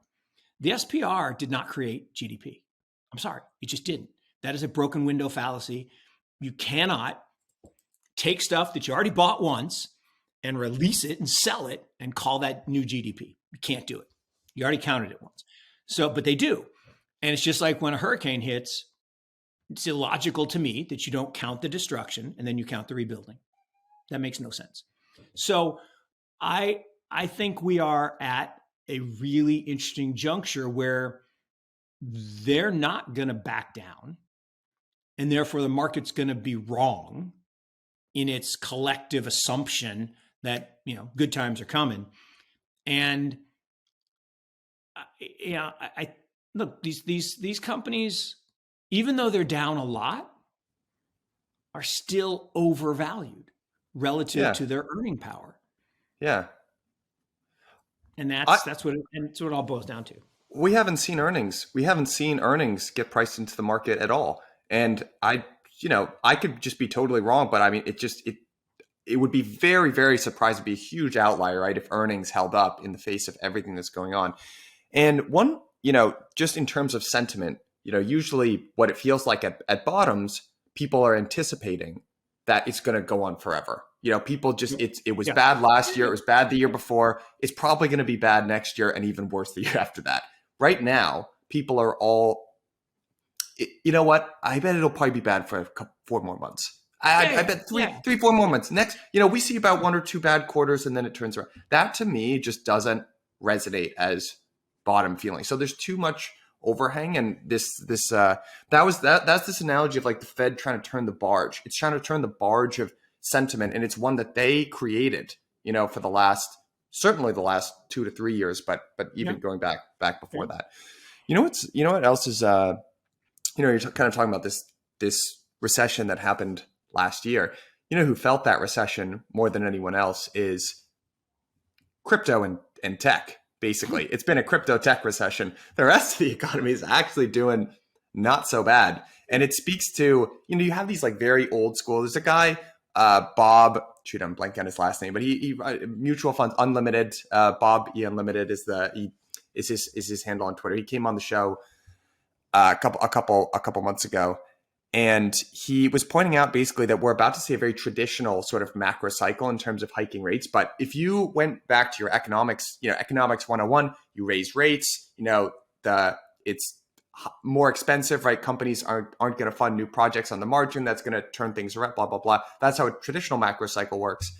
The SPR did not create GDP. I'm sorry, it just didn't. That is a broken window fallacy. You cannot take stuff that you already bought once and release it and sell it and call that new GDP. You can't do it. You already counted it once. So, but they do. And it's just like when a hurricane hits, it's illogical to me that you don't count the destruction and then you count the rebuilding. That makes no sense. So I think we are at a really interesting juncture where they're not going to back down, and therefore the market's going to be wrong in its collective assumption that, good times are coming. And I look, these companies, even though they're down a lot, are still overvalued relative to their earning power. Yeah. And that's what it all boils down to. We haven't seen earnings. We haven't seen earnings get priced into the market at all. And I could just be totally wrong, but I mean, it would be very, very surprised to be a huge outlier, right? If earnings held up in the face of everything that's going on. And one, just in terms of sentiment, usually what it feels like at bottoms, people are anticipating that it's going to go on forever. People just, it was bad last year. It was bad the year before. It's probably going to be bad next year and even worse the year after that. Right now, people are all, you know what? I bet it'll probably be bad for 4 more months. I bet 3, 4 more months. Next, we see about 1 or 2 bad quarters and then it turns around. That to me just doesn't resonate as bottom feeling. So there's too much overhang, and that's this analogy of like the Fed trying to turn the barge. It's trying to turn the barge of sentiment, and it's one that they created, for certainly the last 2 to 3 years, but even going back before that. You know what else is you're kind of talking about this recession that happened last year. Who felt that recession more than anyone else is crypto and tech. Basically, it's been a crypto tech recession. The rest of the economy is actually doing not so bad. And it speaks to, you have these like very old school. There's a guy, Bob, I'm blanking on his last name, but he mutual funds unlimited. Bob E Unlimited is his handle on Twitter. He came on the show a couple months ago, and he was pointing out basically that we're about to see a very traditional sort of macro cycle in terms of hiking rates. But if you went back to your economics, economics 101, you raise rates, it's more expensive, right? Companies aren't going to fund new projects on the margin. That's going to turn things around, blah, blah, blah. That's how a traditional macro cycle works.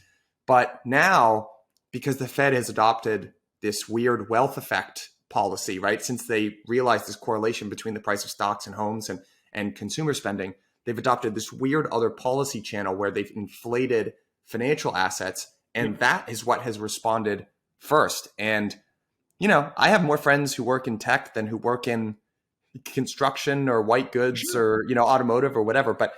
But now, because the Fed has adopted this weird wealth effect policy, right? Since they realized this correlation between the price of stocks and homes and consumer spending, they've adopted this weird other policy channel where they've inflated financial assets. And that is what has responded first. And, I have more friends who work in tech than who work in construction or white goods Sure. or, automotive or whatever. But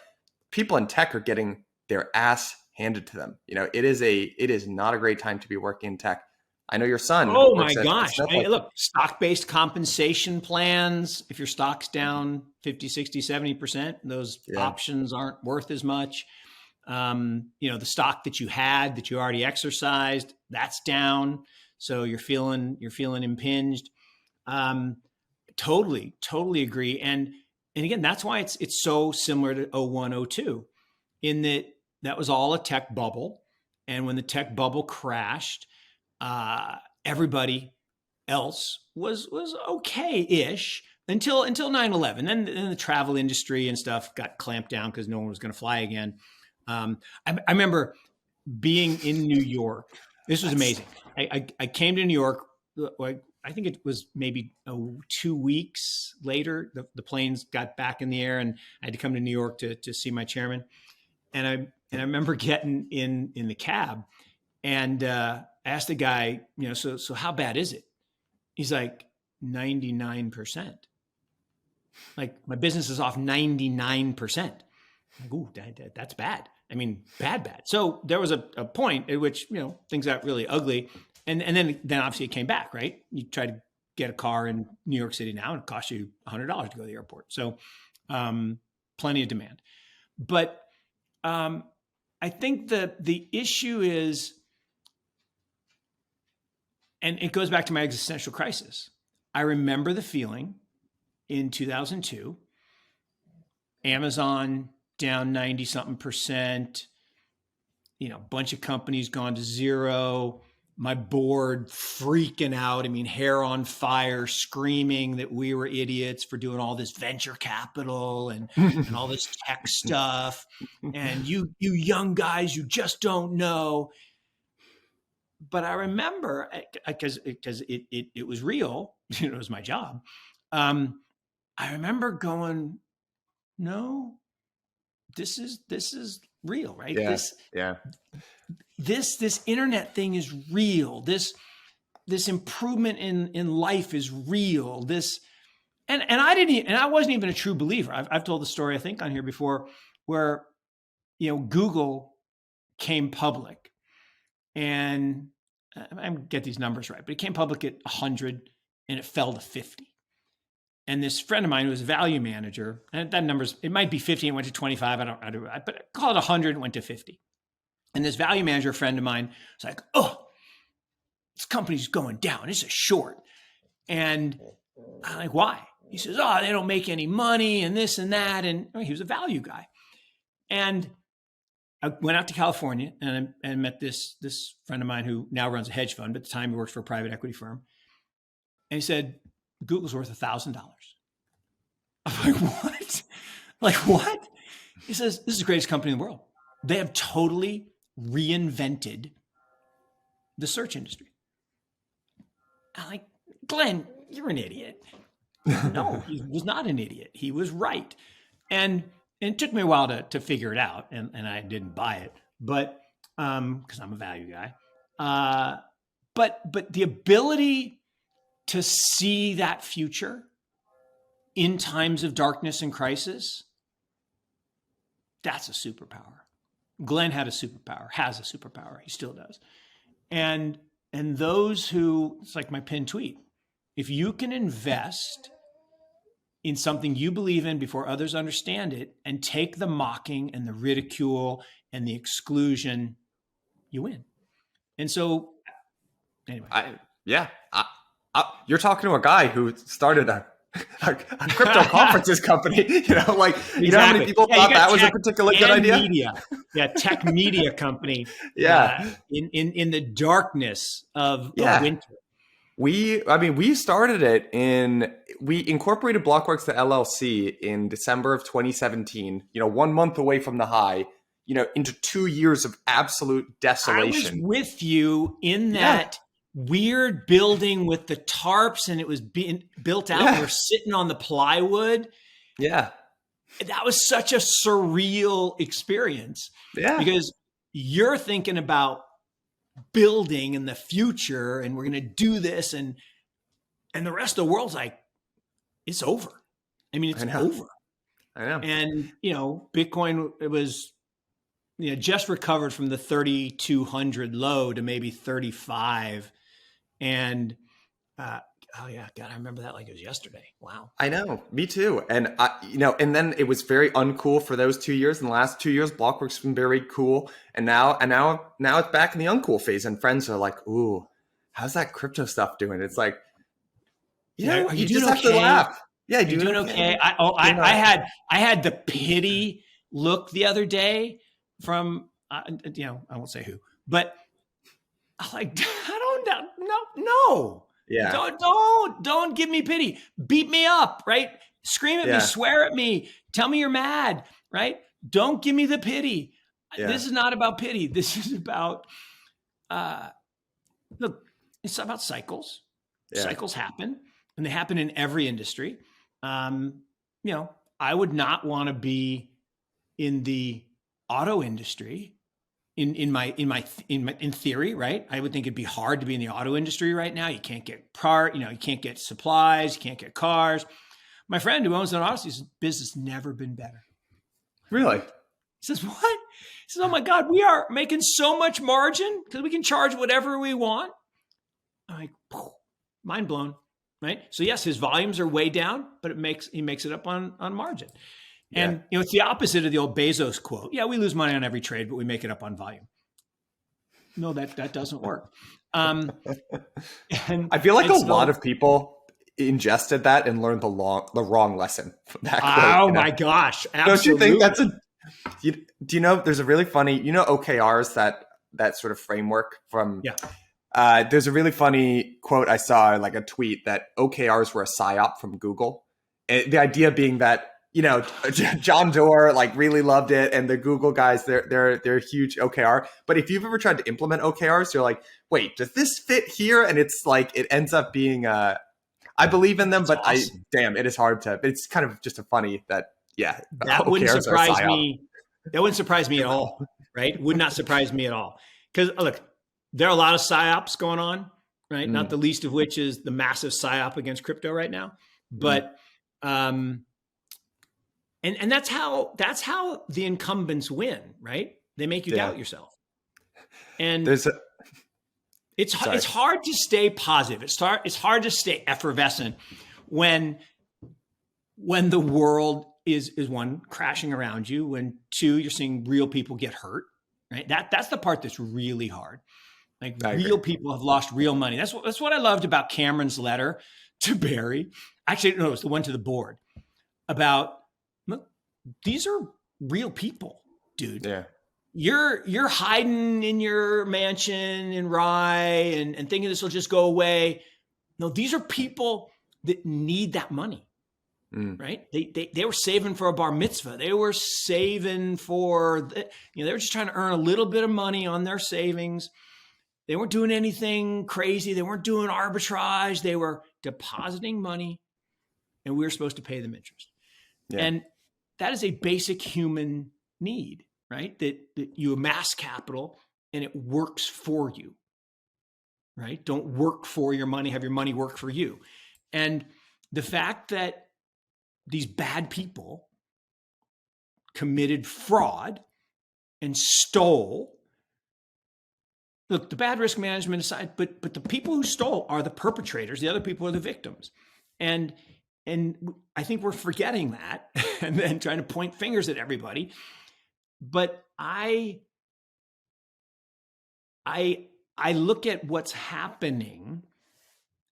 people in tech are getting their ass handed to them. It is not a great time to be working in tech. I know your son Oh my works at gosh. Snowflake. Look, stock-based compensation plans, if your stock's down 50, 60, 70%, those Yeah. options aren't worth as much. The stock that you had that you already exercised, that's down. So you're feeling impinged. Totally agree. And again, that's why it's so similar to 01, 02, in that was all a tech bubble. And when the tech bubble crashed, everybody else was okay-ish until 9/11. Then the travel industry and stuff got clamped down because no one was going to fly again. I remember being in New York. This was amazing. I came to New York. I think it was maybe 2 weeks later. The planes got back in the air, and I had to come to New York to see my chairman. And I remember getting in the cab, and asked the guy, so how bad is it? He's like, 99%. Like, my business is off 99%. Like, ooh, that's bad. I mean, bad. So there was a point at which, things got really ugly. And then obviously it came back, right? You try to get a car in New York City now, and it costs you $100 to go to the airport. So plenty of demand. But I think the issue is, and it goes back to my existential crisis. I remember the feeling in 2002, Amazon down 90 something percent, bunch of companies gone to zero, my board freaking out. I mean, hair on fire, screaming that we were idiots for doing all this venture capital and all this tech stuff. And you young guys, you just don't know. But I remember, because it was real, it was my job. I remember going, no, this is real, right? Yeah. Yeah. This internet thing is real. This improvement in life is real. And I wasn't even a true believer. I've told the story, I think, on here before, where Google came public, and I get these numbers right, but it came public at 100 and it fell to 50. And this friend of mine who was a value manager, and that number's, it might be 50 and went to 25. I don't, but call it 100 and went to 50. And this value manager friend of mine was like, oh, this company's going down. It's a short. And I'm like, why? He says, oh, they don't make any money and this and that. And he was a value guy. And I went out to California and met this friend of mine who now runs a hedge fund, but at the time he works for a private equity firm. And he said, Google's worth $1,000. I'm like, what? Like, what? He says, this is the greatest company in the world. They have totally reinvented the search industry. I'm like, Glenn, you're an idiot. No, he was not an idiot. He was right. And it took me a while to figure it out, and I didn't buy it, but because I'm a value guy. But the ability to see that future in times of darkness and crisis, that's a superpower. Glenn had a superpower, has a superpower. He still does. And those who, it's like my pinned tweet, if you can invest in something you believe in before others understand it and take the mocking and the ridicule and the exclusion, you win. And so, anyway. You're talking to a guy who started a crypto conferences company. You know how many people thought that was a particularly good idea? Media. Yeah, tech media company. Yeah. In the darkness of winter. We started it we incorporated Blockworks, the LLC, in December of 2017, 1 month away from the high, into 2 years of absolute desolation. I was with you in that weird building with the tarps, and it was being built out. Yeah. We're sitting on the plywood. Yeah. That was such a surreal experience. Yeah. Because you're thinking about building in the future, and we're going to do this, and the rest of the world's like, it's over. I mean, it's over. I know. And Bitcoin, it was just recovered from the 3,200 low to maybe 35, and oh yeah, God, I remember that like it was yesterday. Wow. I know, me too. And and then it was very uncool for those 2 years. In the last 2 years, Blockworks been very cool, and now it's back in the uncool phase. And friends are like, "Ooh, how's that crypto stuff doing?" It's like, Are you just doing have to okay? laugh. Yeah, You're doing okay. I had the pity look the other day from I won't say who, but I'm like, I don't no. Yeah. Don't give me pity. Beat me up, right? Scream at me, swear at me, tell me you're mad, right? Don't give me the pity. Yeah. This is not about pity. This is about look, it's about cycles. Yeah. Cycles happen, and they happen in every industry. I would not want to be in the auto industry in theory, right? I would think it'd be hard to be in the auto industry right now. You can't get you can't get supplies, you can't get cars. My friend who owns an auto business never been better. Really? He says, what? He says, oh my God, we are making so much margin because we can charge whatever we want. I'm like, mind blown, right? So yes, his volumes are way down, but he makes it up on margin. And it's the opposite of the old Bezos quote. Yeah, we lose money on every trade, but we make it up on volume. No, that doesn't work. I feel like a lot of people ingested that and learned the wrong lesson from that quote. My gosh. Absolutely. Don't you think that's do you know, there's a really funny, OKRs, that sort of framework from, there's a really funny quote I saw, like a tweet, that OKRs were a psyop from Google. And the idea being that, John Doerr really loved it, and the Google guys, they're huge OKR. But if you've ever tried to implement OKRs, you're like, wait, does this fit here? And it's like, it ends up being, I believe in them, but awesome. It is hard to. But it's kind of just a funny that that wouldn't surprise me. That wouldn't surprise me at all, right? Would not surprise me at all, because look, there are a lot of psyops going on, right? Not the least of which is the massive psyop against crypto right now, but. And that's how the incumbents win, right? They make you doubt yourself. And it's hard to stay positive. It's hard to stay effervescent when the world is one, crashing around you, when two, you're seeing real people get hurt, right? That's the part that's really hard. Like real people have lost real money. That's what I loved about Cameron's letter to Barry. Actually, no, it was the one to the board about, look, these are real people, dude. Yeah. You're hiding in your mansion in Rye and thinking this will just go away. No, these are people that need that money, right? They were saving for a bar mitzvah. They were saving for, they were just trying to earn a little bit of money on their savings. They weren't doing anything crazy. They weren't doing arbitrage. They were depositing money, and we were supposed to pay them interest. Yeah. And that is a basic human need, right? That you amass capital and it works for you, right? Don't work for your money, have your money work for you. And the fact that these bad people committed fraud and stole, look, the bad risk management aside, but the people who stole are the perpetrators. The other people are the victims. And I think we're forgetting that and then trying to point fingers at everybody. But I look at what's happening,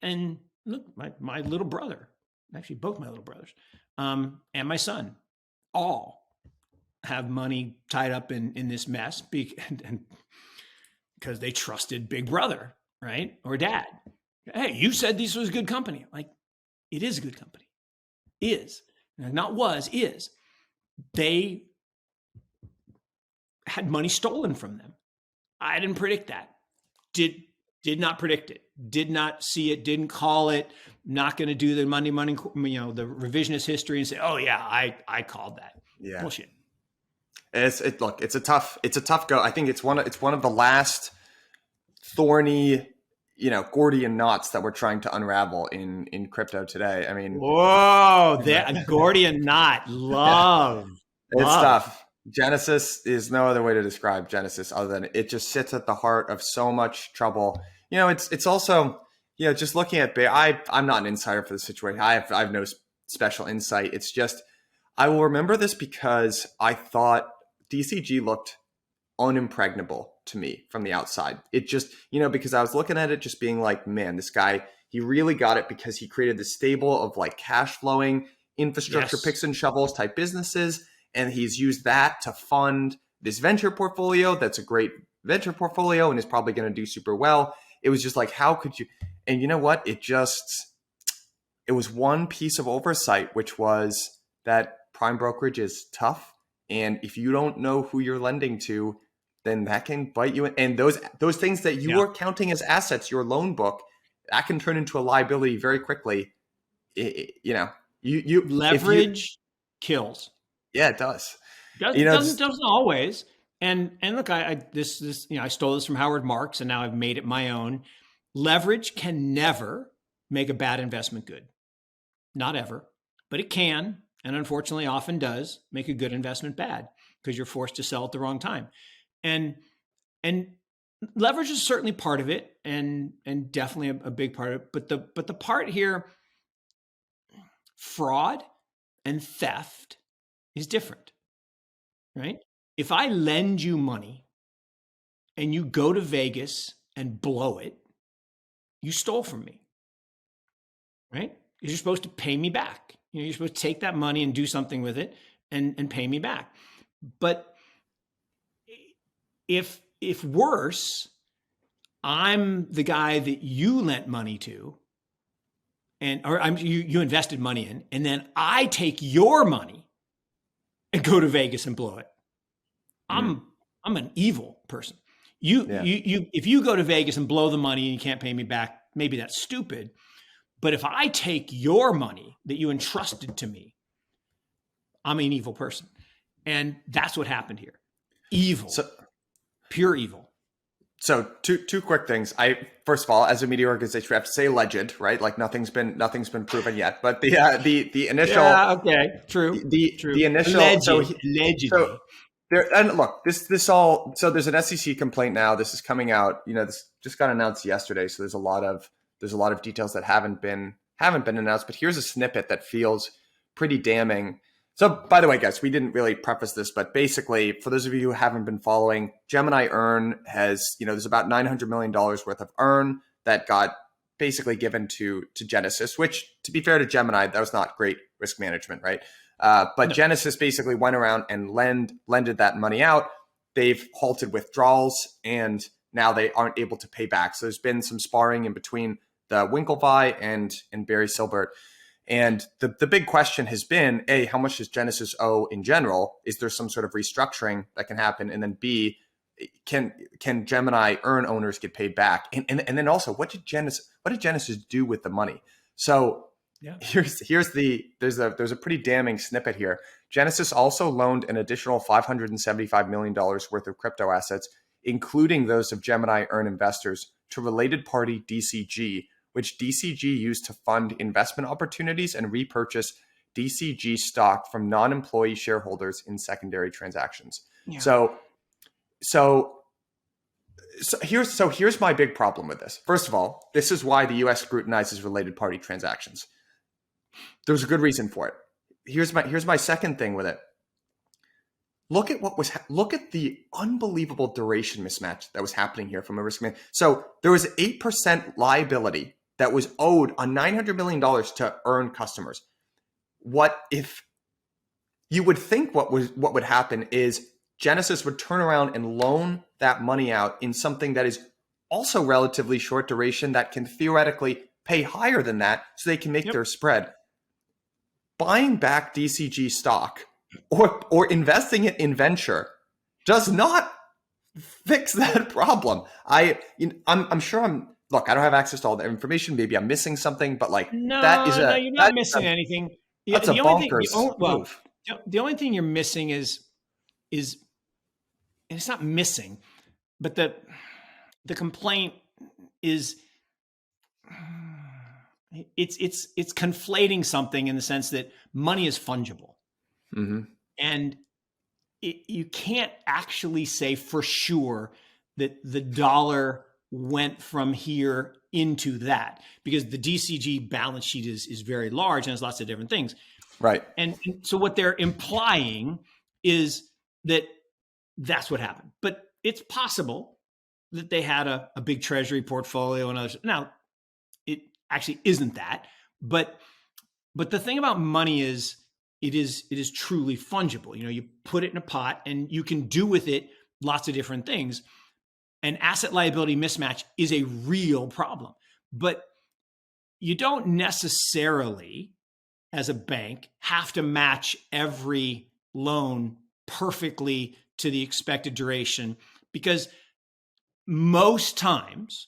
and look, my little brother, actually both my little brothers, and my son, all have money tied up in this mess because they trusted Big Brother, right? Or Dad. Hey, you said this was a good company. Like, it is a good company. Is. Not was, is. They had money stolen from them. I didn't predict that. Did not predict it. Did not see it. Didn't call it. Not going to do the money, the revisionist history and say, oh yeah, I called that. Yeah. Bullshit. It's a tough go. I think it's one of the last thorny, Gordian knots that we're trying to unravel in crypto today. I mean, Whoa, that Gordian knot. yeah, Love, it's love. tough. Genesis is no other way to describe Genesis other than it just sits at the heart of so much trouble. It's also, just looking at I'm not an insider for the situation. I have no special insight. It's just I will remember this because I thought DCG looked unimpregnable to me from the outside. It just, because I was looking at it just being like, man, this guy, he really got it because he created this stable of like cash flowing infrastructure Yes. picks and shovels type businesses. And he's used that to fund this venture portfolio. That's a great venture portfolio and is probably going to do super well. It was just like, how could you? And you know what? It was one piece of oversight, which was that prime brokerage is tough. And if you don't know who you're lending to, then that can bite you. And those things that you Yeah. are counting as assets, your loan book, that can turn into a liability very quickly. If you, Leverage kills. yeah, it does. Doesn't always. And look, I stole this from Howard Marks, and now I've made it my own. Leverage can never make a bad investment good. Not ever, but it can, and unfortunately often does make a good investment bad because you're forced to sell at the wrong time. And and leverage is certainly part of it, and definitely a big part of it. But the part here, fraud and theft is different, right? If I lend you money and you go to Vegas and blow it, you stole from me, right? You're supposed to pay me back. You're supposed to take that money and do something with it and pay me back. But if worse, I'm the guy that you lent money to, you invested money in, and then I take your money and go to Vegas and blow it. I'm an evil person. If you go to Vegas and blow the money and you can't pay me back, maybe that's stupid. But if I take your money that you entrusted to me, I'm an evil person. And that's what happened here. Evil. Pure evil. So two quick things. First of all, as a media organization, we have to say alleged, right? Like nothing's been proven yet. But the initial, true. The initial, allegedly. So there, and look, this all. So there's an SEC complaint now. This is coming out. This just got announced yesterday. So there's a lot of details that haven't been announced. But here's a snippet that feels pretty damning. So, by the way, guys, we didn't really preface this, but basically, for those of you who haven't been following, Gemini Earn has, there's about $900 million worth of Earn that got basically given to Genesis, which, to be fair to Gemini, that was not great risk management, right? But no. Genesis basically went around and lended that money out. They've halted withdrawals, and now they aren't able to pay back. So there's been some sparring in between the Winklevi and Barry Silbert. And the big question has been, A, how much does Genesis owe in general? Is there some sort of restructuring that can happen? And then B, can Gemini Earn owners get paid back? And then also, what did Genesis do with the money? So there's a pretty damning snippet here. Genesis also loaned an additional $575 million worth of crypto assets, including those of Gemini Earn investors, to related party DCG, which DCG used to fund investment opportunities and repurchase DCG stock from non-employee shareholders in secondary transactions. Yeah. So here's my big problem with this. First of all, this is why the U.S. scrutinizes related party transactions. There's a good reason for it. Here's my second thing with it. Look at the unbelievable duration mismatch that was happening here from a risk man. So there was 8% liability that was owed on $900 million to Earn customers. What if you would think what would happen is Genesis would turn around and loan that money out in something that is also relatively short duration that can theoretically pay higher than that so they can make their spread. Buying back DCG stock or investing it in venture does not fix that problem. I'm sure look, I don't have access to all the information. Maybe I'm missing something, but you're not missing anything. That's a bonkers move. The only thing you're missing is, and it's not missing, but the complaint is it's conflating something in the sense that money is fungible, Hmm. and you can't actually say for sure that the dollar went from here into that, because the DCG balance sheet is very large and has lots of different things. Right. And so what they're implying is that that's what happened. But it's possible that they had a big treasury portfolio and others. Now, it actually isn't that. But the thing about money is it is truly fungible. You put it in a pot and you can do with it lots of different things. And asset liability mismatch is a real problem. But you don't necessarily, as a bank, have to match every loan perfectly to the expected duration, because most times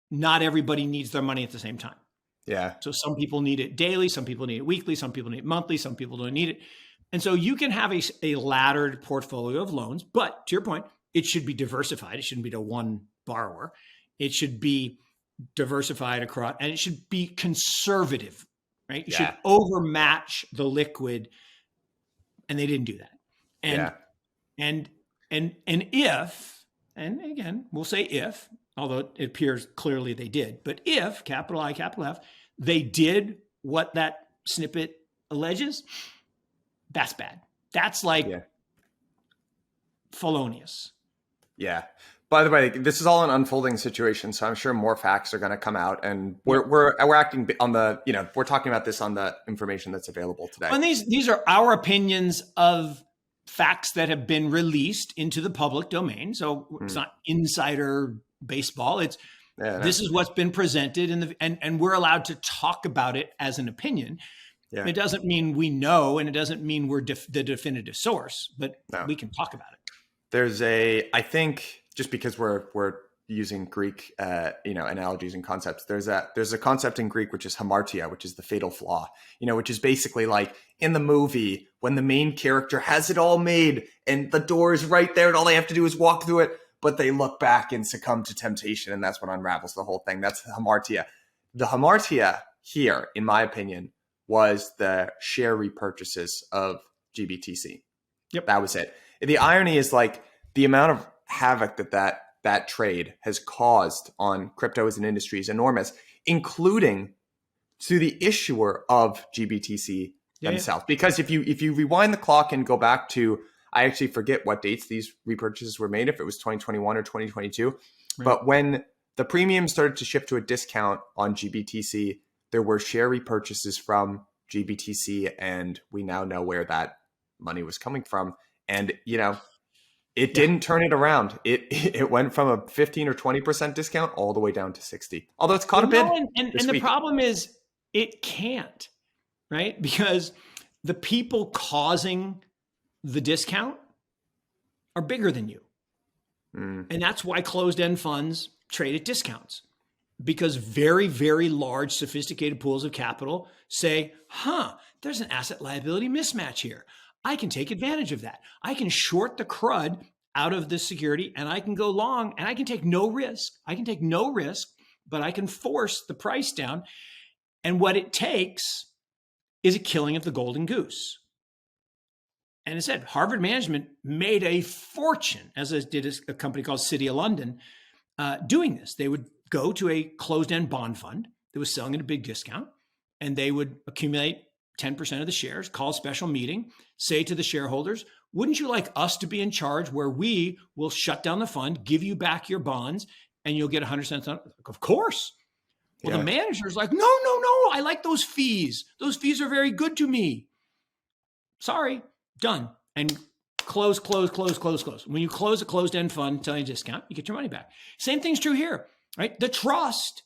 not everybody needs their money at the same time. Yeah. So some people need it daily, some people need it weekly, some people need it monthly, some people don't need it. And so you can have a laddered portfolio of loans, but to your point, it should be diversified. It shouldn't be to one borrower. It should be diversified across, and it should be conservative, right? You should Yeah. overmatch the liquid, and they didn't do that. And Yeah. and and again, we'll say if, although it appears clearly they did, but if, capital I, capital F, they did what that snippet alleges, that's bad. That's like Yeah. felonious. Yeah. By the way, this is all an unfolding situation, so I'm sure more facts are going to come out, and Yep. we're acting on the we're talking about this on the information that's available today. And these are our opinions of facts that have been released into the public domain. So it's not insider baseball. It's this is what's been presented and we're allowed to talk about it as an opinion. Yeah. It doesn't mean we know, and it doesn't mean we're the definitive source, but we can talk about it. There's I think, just because we're using Greek analogies and concepts, there's a concept in Greek which is hamartia, which is the fatal flaw, which is basically like in the movie when the main character has it all made and the door is right there and all they have to do is walk through it, but they look back and succumb to temptation, and that's what unravels the whole thing. That's the hamartia. The hamartia here, in my opinion, was the share repurchases of GBTC. Yep. That was it. The irony is like the amount of havoc that trade has caused on crypto as an industry is enormous, including to the issuer of GBTC themselves. Yeah. Because if you rewind the clock and go back to, I actually forget what dates these repurchases were made, if it was 2021 or 2022, right. But when the premium started to shift to a discount on GBTC, there were share repurchases from GBTC, and we now know where that money was coming from. And, it didn't turn it around. It went from a 15 or 20% discount all the way down to 60. Although it's caught a bid. And the problem is it can't, right? Because the people causing the discount are bigger than you. And that's why closed-end funds trade at discounts. Because very, very large, sophisticated pools of capital say, there's an asset liability mismatch here. I can take advantage of that. I can short the crud out of this security, and I can go long, and I can take no risk. But I can force the price down. And what it takes is a killing of the golden goose. And it said Harvard Management made a fortune, as did a company called City of London, doing this. They would go to a closed-end bond fund that was selling at a big discount, and they would accumulate 10% of the shares, call a special meeting, say to the shareholders, wouldn't you like us to be in charge, where we will shut down the fund, give you back your bonds, and you'll get 100 cents on it? Of course. Well, the manager's like, no, I like those fees. Those fees are very good to me. Sorry, done. And close. When you close a closed-end fund, telling a discount, you get your money back. Same thing's true here, right? The trust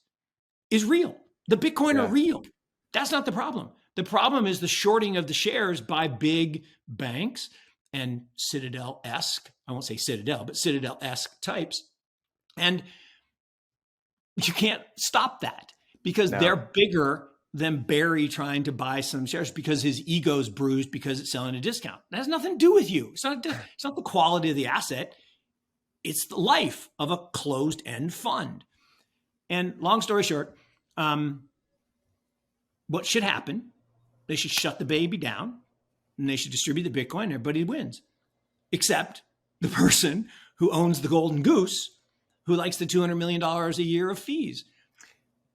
is real. The Bitcoin are real. That's not the problem. The problem is the shorting of the shares by big banks and Citadel-esque, I won't say Citadel, but Citadel-esque types. And you can't stop that because they're bigger than Barry trying to buy some shares because his ego's bruised because it's selling a discount. That has nothing to do with you. It's not the quality of the asset. it's the life of a closed-end fund. And long story short, what should happen? They should shut the baby down and they should distribute the Bitcoin. Everybody wins, except the person who owns the golden goose, who likes the $200 million a year of fees.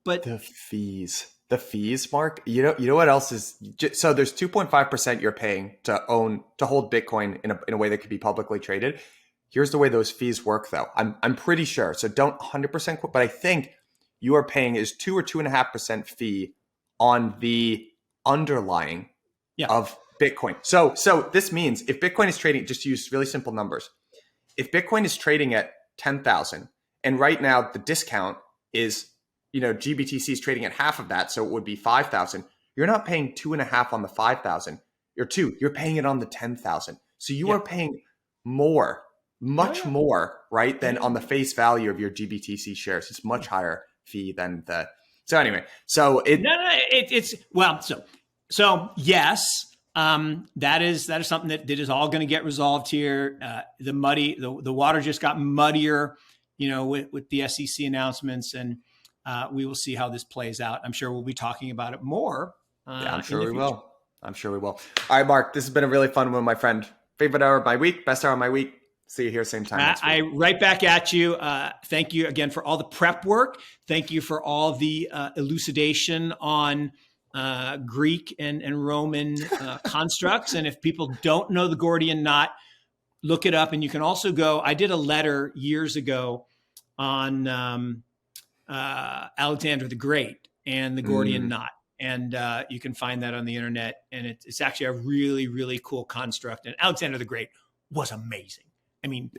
But the fees, Mark, you know what else is, so there's 2.5% you're paying to hold Bitcoin in a way that could be publicly traded. Here's the way those fees work though. I'm pretty sure. So don't 100% quote, but I think you are paying is 2 or 2.5% fee on the underlying of Bitcoin. So this means if Bitcoin is trading, just to use really simple numbers, if Bitcoin is trading at 10,000 and right now the discount is, GBTC is trading at half of that, so it would be 5,000. You're not paying 2.5 on the 5,000. You're paying it on the 10,000. So you are paying more, much more, right, than on the face value of your GBTC shares. It's much higher fee than the. So anyway, so so yes, that is something that is all going to get resolved here. The water just got muddier, with the SEC announcements, and we will see how this plays out. I'm sure we'll be talking about it more. I'm sure we will. All right, Mark, this has been a really fun one, my friend. Favorite hour of my week, best hour of my week. See you here same time next week. Right back at you. Thank you again for all the prep work. Thank you for all the elucidation on Greek and Roman constructs. And if people don't know the Gordian knot, look it up. And you can also go, I did a letter years ago on Alexander the Great and the Gordian knot. And you can find that on the internet. And it's actually a really, really cool construct. And Alexander the Great was amazing. I mean,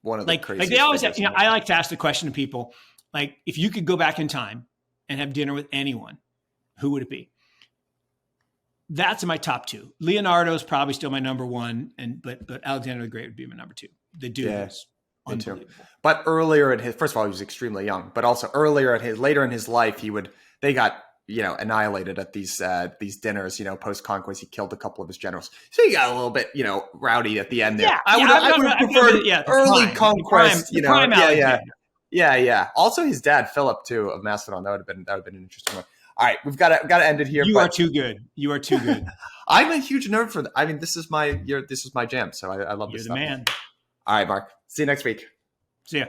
one of the craziest. They always have, I like to ask the question to people, like, if you could go back in time and have dinner with anyone, who would it be? That's my top two. Leonardo is probably still my number one, but Alexander the Great would be my number two. The dude was unbelievable. But earlier first of all, he was extremely young, but also later in his life, they got annihilated at these dinners, post conquest. He killed a couple of his generals, so he got a little bit rowdy at the end there. I would have preferred early conquest. Also, his dad Philip too of Macedon. That would have been an interesting one. All right, we've got to end it here. You are too good. I'm a huge nerd for that. I mean, this is my jam. So I love this stuff. You're the man. All right, Mark. See you next week. See ya.